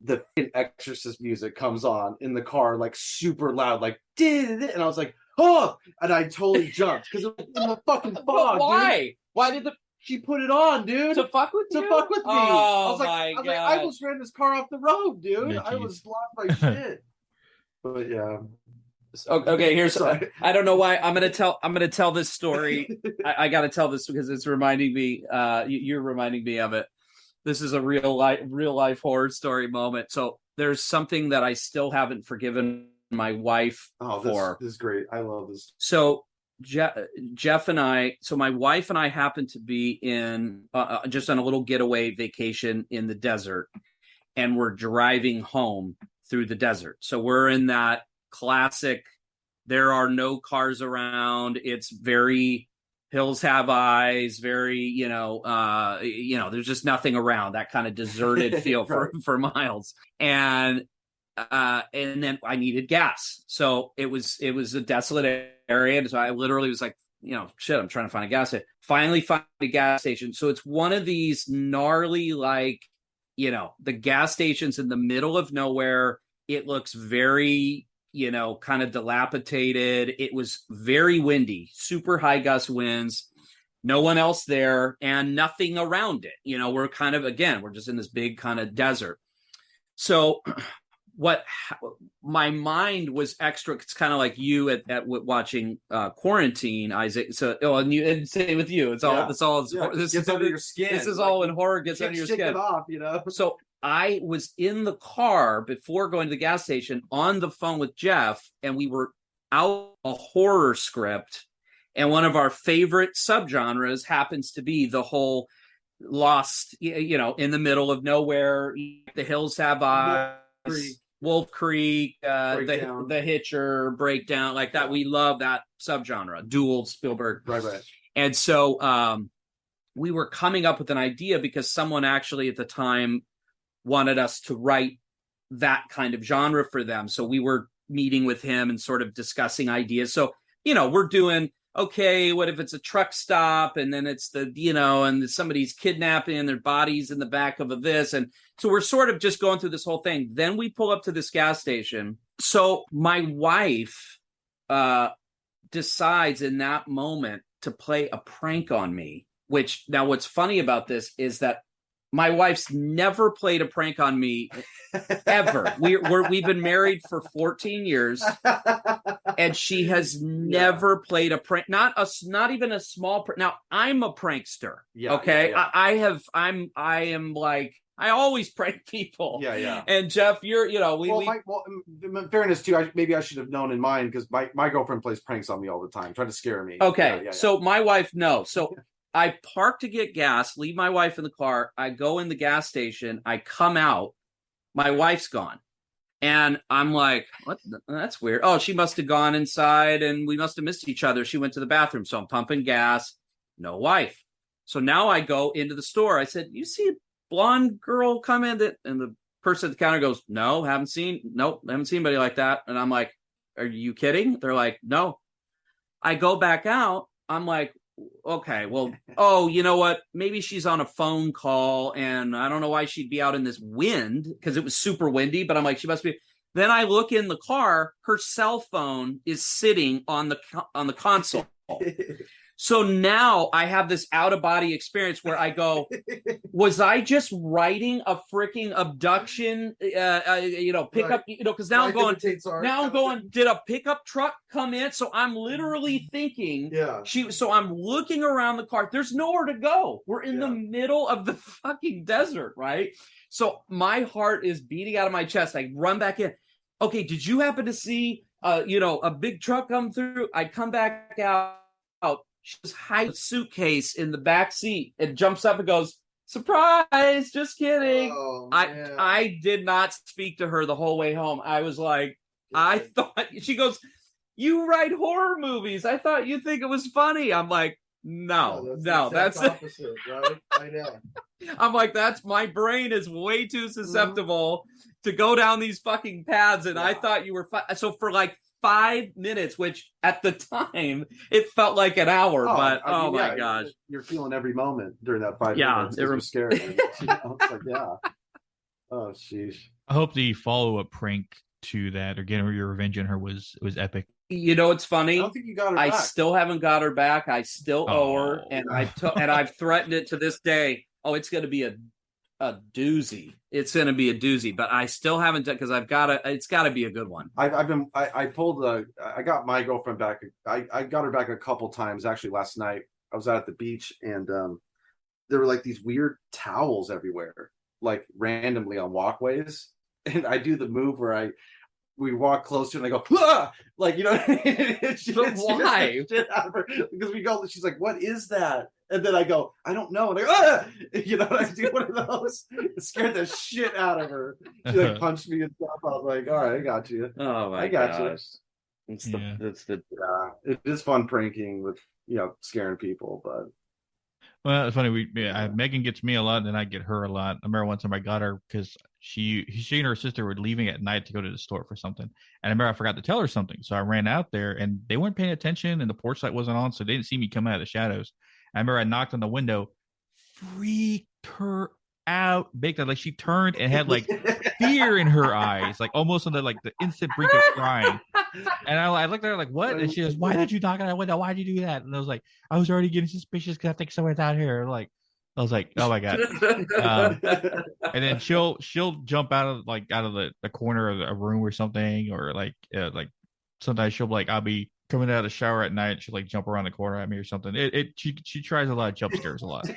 the Exorcist music comes on in the car, like super loud, like and I was like, oh, and I totally jumped because it was in the fucking fog. Why? Dude. Why did she put it on, dude? To fuck with you? To fuck with me. Oh, I was like, I almost ran this car off the road, dude. I was blocked by shit. But yeah. Okay, here's I don't know why I'm gonna tell this story. I gotta tell this because it's reminding me, you're reminding me of it. This is a real life horror story moment. So there's something that I still haven't forgiven my wife for. This is great. I love this. So Jeff and I, so my wife and I happened to be in just on a little getaway vacation in the desert, and we're driving home through the desert. So we're in that classic, there are no cars around. It's very hills have eyes, very, there's just nothing around, that kind of deserted feel for miles. And then I needed gas. So it was a desolate area. And so I literally was like, shit, I'm trying to find a gas station. Finally find a gas station. So it's one of these gnarly, like, the gas stations in the middle of nowhere. It looks very, kind of dilapidated. It was very windy, super high gust winds, no one else there and nothing around it. We're kind of, again, we're just in this big kind of desert. So my mind was extra. It's kind of like you at watching Quarantine, Isaac. So, and same with you. It's all, this gets under your skin. This is all in horror gets under your skin. It off, So I was in the car before going to the gas station on the phone with Jeff, and we were out a horror script. And one of our favorite subgenres happens to be the whole lost, in the middle of nowhere, the hills have eyes, Wolf Creek, the Hitcher, Breakdown, like that. We love that subgenre, Duel, Spielberg. Right. And so we were coming up with an idea because someone actually at the time wanted us to write that kind of genre for them. So we were meeting with him and sort of discussing ideas. So, we're doing, okay, what if it's a truck stop and then it's and somebody's kidnapping and their body's in the back of this. And so we're sort of just going through this whole thing. Then we pull up to this gas station. So my wife decides in that moment to play a prank on me, which now what's funny about this is that my wife's never played a prank on me ever. We've been married for 14 years, and she has never played a prank. Not even a small prank. Now I'm a prankster. Yeah. Okay. Yeah. I am like, I always prank people. Yeah. And Jeff, you're, in fairness too, maybe I should have known in mind because my girlfriend plays pranks on me all the time, trying to scare me. Okay. So my wife knows. So I park to get gas, leave my wife in the car. I go in the gas station. I come out. My wife's gone. And I'm like, what? That's weird. Oh, she must have gone inside and we must have missed each other. She went to the bathroom. So I'm pumping gas. No wife. So now I go into the store. I said, you see a blonde girl come in? And the person at the counter goes, no, haven't seen anybody like that. And I'm like, are you kidding? They're like, no. I go back out. I'm like, okay, well, you know what? Maybe she's on a phone call and I don't know why she'd be out in this wind because it was super windy, but I'm like, she must be. Then I look in the car, her cell phone is sitting on the console. So now I have this out of body experience where I go, was I just writing a freaking abduction, pickup, because now I'm going, did a pickup truck come in? So I'm literally thinking, so I'm looking around the car. There's nowhere to go. We're in the middle of the fucking desert, right? So my heart is beating out of my chest. I run back in. Okay, did you happen to see, a big truck come through? I come back out. She just hides a suitcase in the back seat and jumps up and goes, surprise, just kidding. Oh, I did not speak to her the whole way home. I was like, I thought, she goes, you write horror movies. I thought you think it was funny. I'm like, no, that's opposite, right? I know. I'm like, my brain is way too susceptible to go down these fucking paths. And I thought you were so for like 5 minutes, which at the time it felt like an hour, but my gosh, you're feeling every moment during that 5 minutes. It was scary. It's like, oh sheesh. I hope the follow-up prank to that or getting your revenge on her was epic. It's funny. I don't think you got her back. I still haven't got her back. I still owe her, and I've threatened it to this day. Oh, it's going to be a doozy. It's going to be a doozy, but I still haven't done, because it's got to be a good one. I got my girlfriend back. I got her back a couple times. Actually, last night I was out at the beach, and there were like these weird towels everywhere, like randomly on walkways. And I do the move where we walk closer and I go, ah! Like, you know, but why? Because we go, she's like, what is that? And then I go, I don't know. And I go, ah! You know, I do one of those. It scared the shit out of her. She like punched me and stuff. I was like, all right, I got you. Oh my gosh. It is fun pranking with, scaring people, but. Well, it's funny. Megan gets me a lot, and I get her a lot. I remember one time I got her because she and her sister were leaving at night to go to the store for something, and I remember I forgot to tell her something, so I ran out there, and they weren't paying attention, and the porch light wasn't on, so they didn't see me come out of the shadows. I remember I knocked on the window, freaked her out big time. Like she turned and had like fear in her eyes, like almost on the instant brink of crying. And I looked at her like, what? And she goes, why did you knock on that window? Why'd you do that? And I was like, I was already getting suspicious because I think someone's out here. I was like, oh my God. And then she'll jump out of the corner of a room or something, or like sometimes she'll I'll be coming out of the shower at night. She'll jump around the corner at me or something. She tries a lot of jump scares a lot.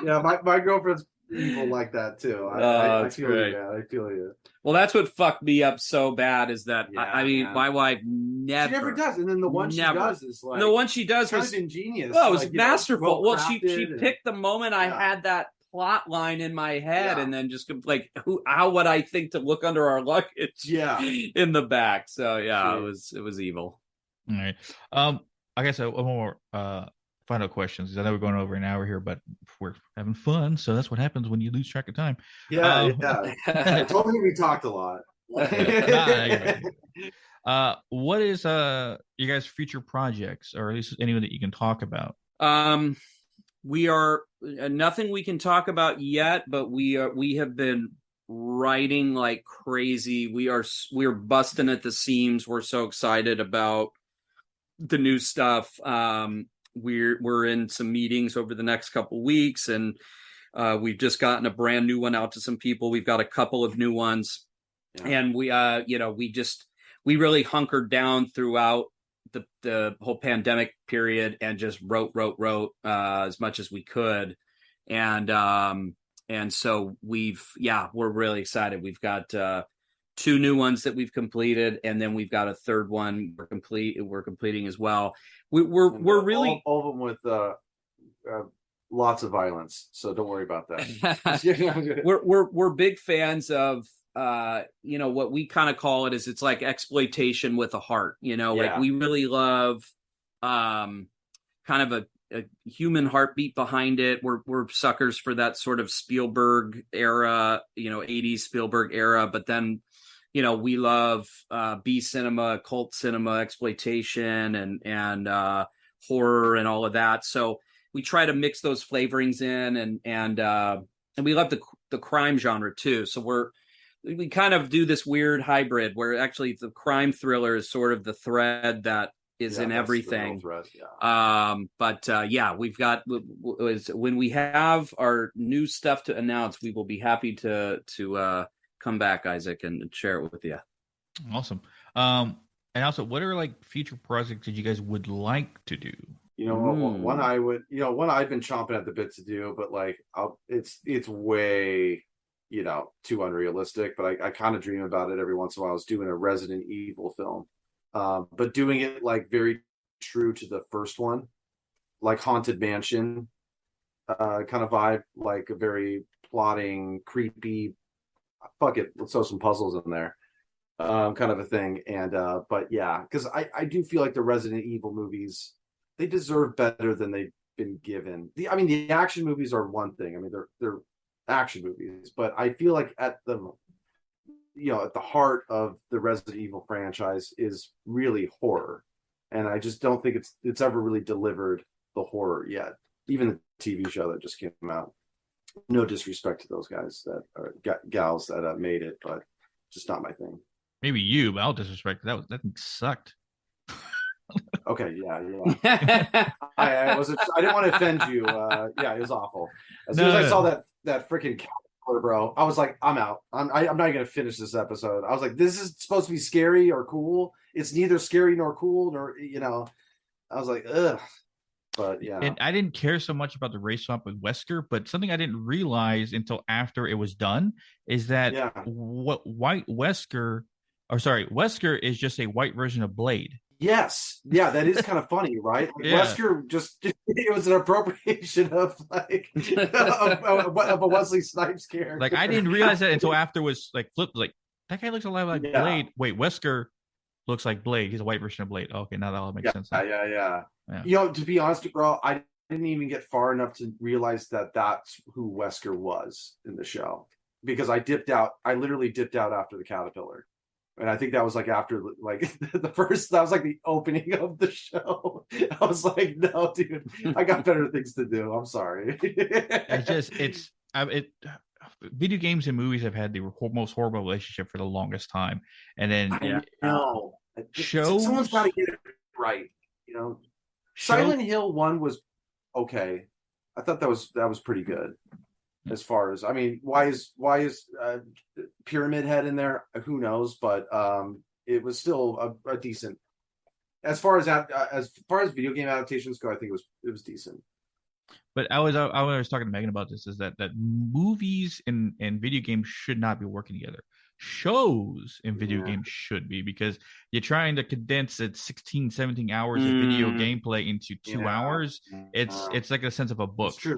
Yeah, my girlfriend's evil like that too. I feel you, man. I feel you. Well, that's what fucked me up so bad is that my wife never. She never does, and then the one she does is like the one she does was ingenious. Well, it was masterful. Well, she picked the moment I had that plot line in my head, and then just how would I think to look under our luggage? In the back. So it was evil. All right. I guess one more final questions. I know we're going over an hour here, but we're having fun, so that's what happens when you lose track of time. I told you we talked a lot. What is you guys' future projects, or at least anyone that you can talk about? We are nothing we can talk about yet, but we have been writing like crazy. We're busting at the seams. We're so excited about the new stuff. We're in some meetings over the next couple weeks, and we've just gotten a brand new one out to some people. We've got a couple of new ones, and we really hunkered down throughout the whole pandemic period and just wrote as much as we could, and so we're really excited. We've got 2 new ones that we've completed, and then we've got a third one we're completing as well. We're really all of them with lots of violence, so don't worry about that. we're big fans of what we kind of call it's like exploitation with a heart. Like we really love kind of a human heartbeat behind it. We're suckers for that sort of Spielberg era, 80s Spielberg era, but then we love B cinema, cult cinema, exploitation, and horror and all of that. So we try to mix those flavorings in, and we love the crime genre too. So we kind of do this weird hybrid where actually the crime thriller is sort of the thread that is in everything. Yeah. But we've got when we have our new stuff to announce, we will be happy to come back, Isaac, and share it with you. Awesome. And also, what are like future projects that you guys would like to do? One I've been chomping at the bit to do, but like it's way too unrealistic. But I kind of dream about it every once in a while. I was doing a Resident Evil film, but doing it like very true to the first one, like Haunted Mansion kind of vibe, like a very plotting, creepy. Fuck it, let's throw some puzzles in there. Kind of a thing. And but yeah, because I do feel like the Resident Evil movies, they deserve better than they've been given. The action movies are one thing. I mean, they're action movies, but I feel like at the heart of the Resident Evil franchise is really horror, and I just don't think it's ever really delivered the horror yet. Even the TV show that just came out. No disrespect to those guys that are gals that made it, but just not my thing. Maybe you, but I'll disrespect that thing sucked. Okay, yeah. I didn't want to offend you. Yeah, it was awful. As soon as I saw that freaking caterpillar, bro, I was like, I'm out. I'm not even gonna finish this episode. I was like, this is supposed to be scary or cool. It's neither scary nor cool, nor I was like, ugh. But yeah, and I didn't care so much about the race swap with Wesker, but something I didn't realize until after it was done is that Wesker is just a white version of Blade. Yes, yeah, that is kind of funny, right? Like, yeah. Wesker it was an appropriation of like of a Wesley Snipes character. Like I didn't realize that until after it was like flipped. Like that guy looks a lot like Blade. Wait, Wesker looks like Blade. He's a white version of Blade. Okay, now that all makes sense. Yeah. To be honest, bro, I didn't even get far enough to realize that that's who Wesker was in the show because I dipped out. I literally dipped out after the caterpillar, and I think that was like after like the first. That was like the opening of the show. I was like, no, dude, I got better things to do. I'm sorry. Video games and movies have had the most horrible relationship for the longest time, and then shows. Someone's got to get it right, Silent Hill 1 was okay. I thought that was pretty good. As far as why is Pyramid Head in there? Who knows? But it was still a decent. As far as video game adaptations go, I think it was decent. But I was talking to Megan about this, is that movies and video games should not be working together. Shows in video games should be, because you're trying to condense 16, 17 hours of video gameplay into 2 hours. It's like a sense of a book. It's true.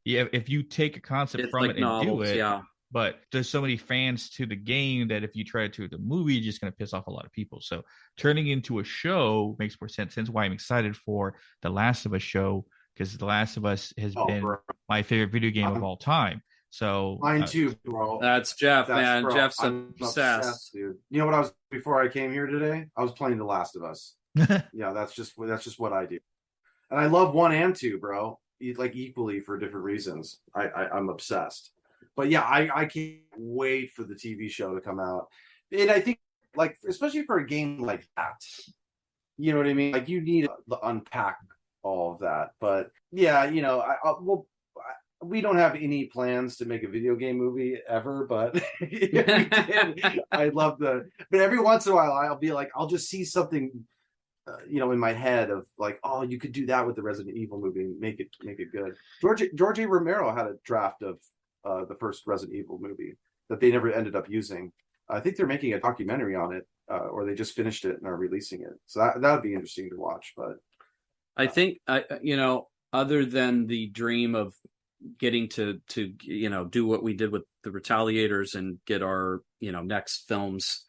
Yeah, if you take a concept from it and novels, do it, but there's so many fans to the game that if you try to do the movie, you're just going to piss off a lot of people. So turning into a show makes more sense. That's why I'm excited for The Last of Us show, because The Last of Us has been my favorite video game of all time. So mine too, bro. That's Jeff, man. Jeff's obsessed, dude. You know what I was before I came here today? I was playing The Last of Us. Yeah, that's just what I do, and I love 1 and 2, bro. Like equally for different reasons. I'm obsessed. But yeah, I can't wait for the TV show to come out, and I think like especially for a game like that, you know what I mean? Like you need to unpack all of that. But yeah, we don't have any plans to make a video game movie ever, but if we did, I'd love to. But every once in a while, I'll be like, I'll just see something, in my head of like, oh, you could do that with the Resident Evil movie and make it good. George A. Romero had a draft of the first Resident Evil movie that they never ended up using. I think they're making a documentary on it, or they just finished it and are releasing it. So that would be interesting to watch. But I think, other than the dream of getting to do what we did with the Retaliators and get our next films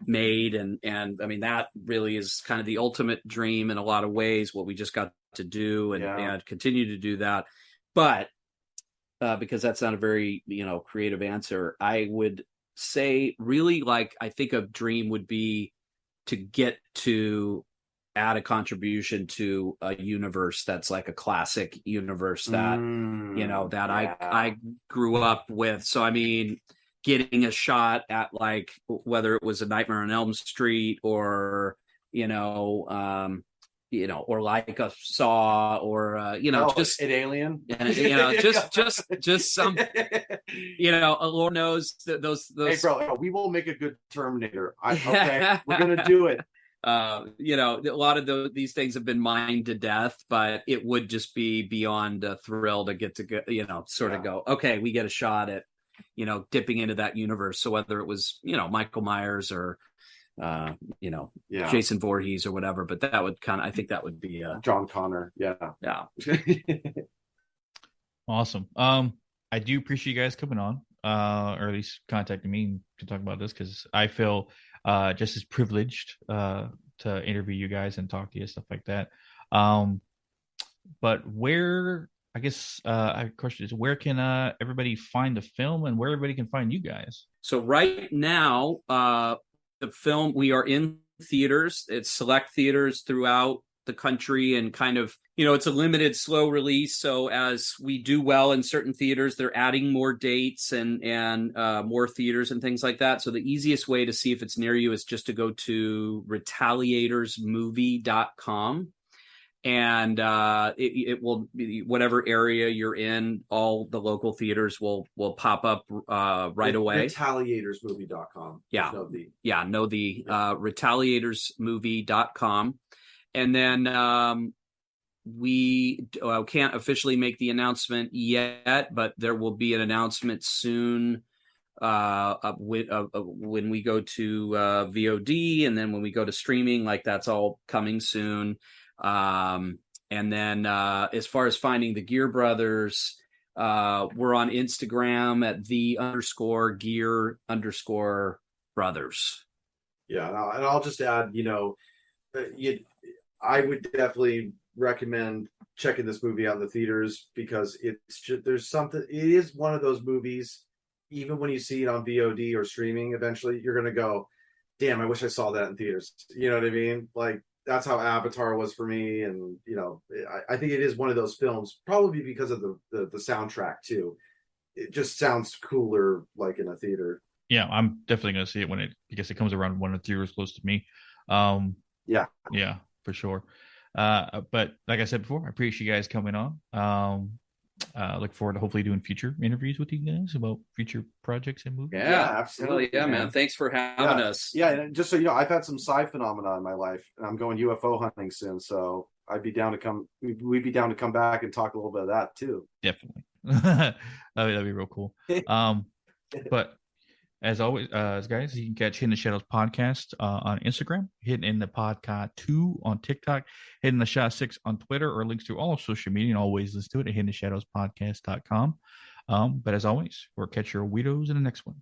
made, and I mean that really is kind of the ultimate dream in a lot of ways, what we just got to do and continue to do that. But because that's not a very creative answer, I would say really I think a dream would be to get to add a contribution to a universe that's like a classic universe that I grew up with. So I mean, getting a shot at whether it was A Nightmare on Elm Street or or like a Saw, or just an Alien, just some, Lord knows that those. Hey, bro, we will make a good Terminator. Okay, we're gonna do it. A lot of these things have been mined to death, but it would just be beyond a thrill to get to go, of go, okay, we get a shot at, dipping into that universe. So whether it was, Michael Myers or, Jason Voorhees or whatever, but that would I think that would be John Connor. Yeah. Awesome. I do appreciate you guys coming on, or at least contacting me to talk about this, because I feel just as privileged to interview you guys and talk to you, stuff like that. But where, I guess, a question is, where can everybody find the film, and where everybody can find you guys? So right now, the film, we are in theaters. It's select theaters throughout the country, and kind of, it's a limited, slow release. So as we do well in certain theaters, they're adding more dates and more theaters and things like that. So the easiest way to see if it's near you is just to go to retaliatorsmovie.com. And it will be whatever area you're in, all the local theaters will pop up right away. Retaliatorsmovie.com. Yeah. Retaliatorsmovie.com. And then we can't officially make the announcement yet, but there will be an announcement soon when we go to VOD, and then when we go to streaming, like that's all coming soon. And then as far as finding the Geare Brothers, we're on Instagram at _Geare_Brothers. Yeah, and I'll just add, I would definitely recommend checking this movie out in the theaters, because it's just, there's something. It is one of those movies. Even when you see it on VOD or streaming, eventually you're gonna go, "Damn, I wish I saw that in theaters." You know what I mean? Like, that's how Avatar was for me, and I think it is one of those films, probably because of the soundtrack too. It just sounds cooler, like in a theater. Yeah, I'm definitely gonna see it I guess it comes around one of the theaters close to me. Yeah, for sure. But like I said before, I appreciate you guys coming on. Look forward to hopefully doing future interviews with you guys about future projects and movies. Yeah, absolutely. Yeah, man. Thanks for having us. Yeah, and just so you know, I've had some side phenomena in my life, and I'm going UFO hunting soon, so I'd be down to come. We'd be down to come back and talk a little bit of that too. Definitely. that'd be real cool. But as always, guys, you can catch Hidden in the Shadows podcast on Instagram, Hidden in the Podcast 2 on TikTok, Hidden in the Shot 6 on Twitter, or links to all social media, and always listen to it at hiddenshadowspodcast.com. But as always, we'll catch your weirdos in the next one.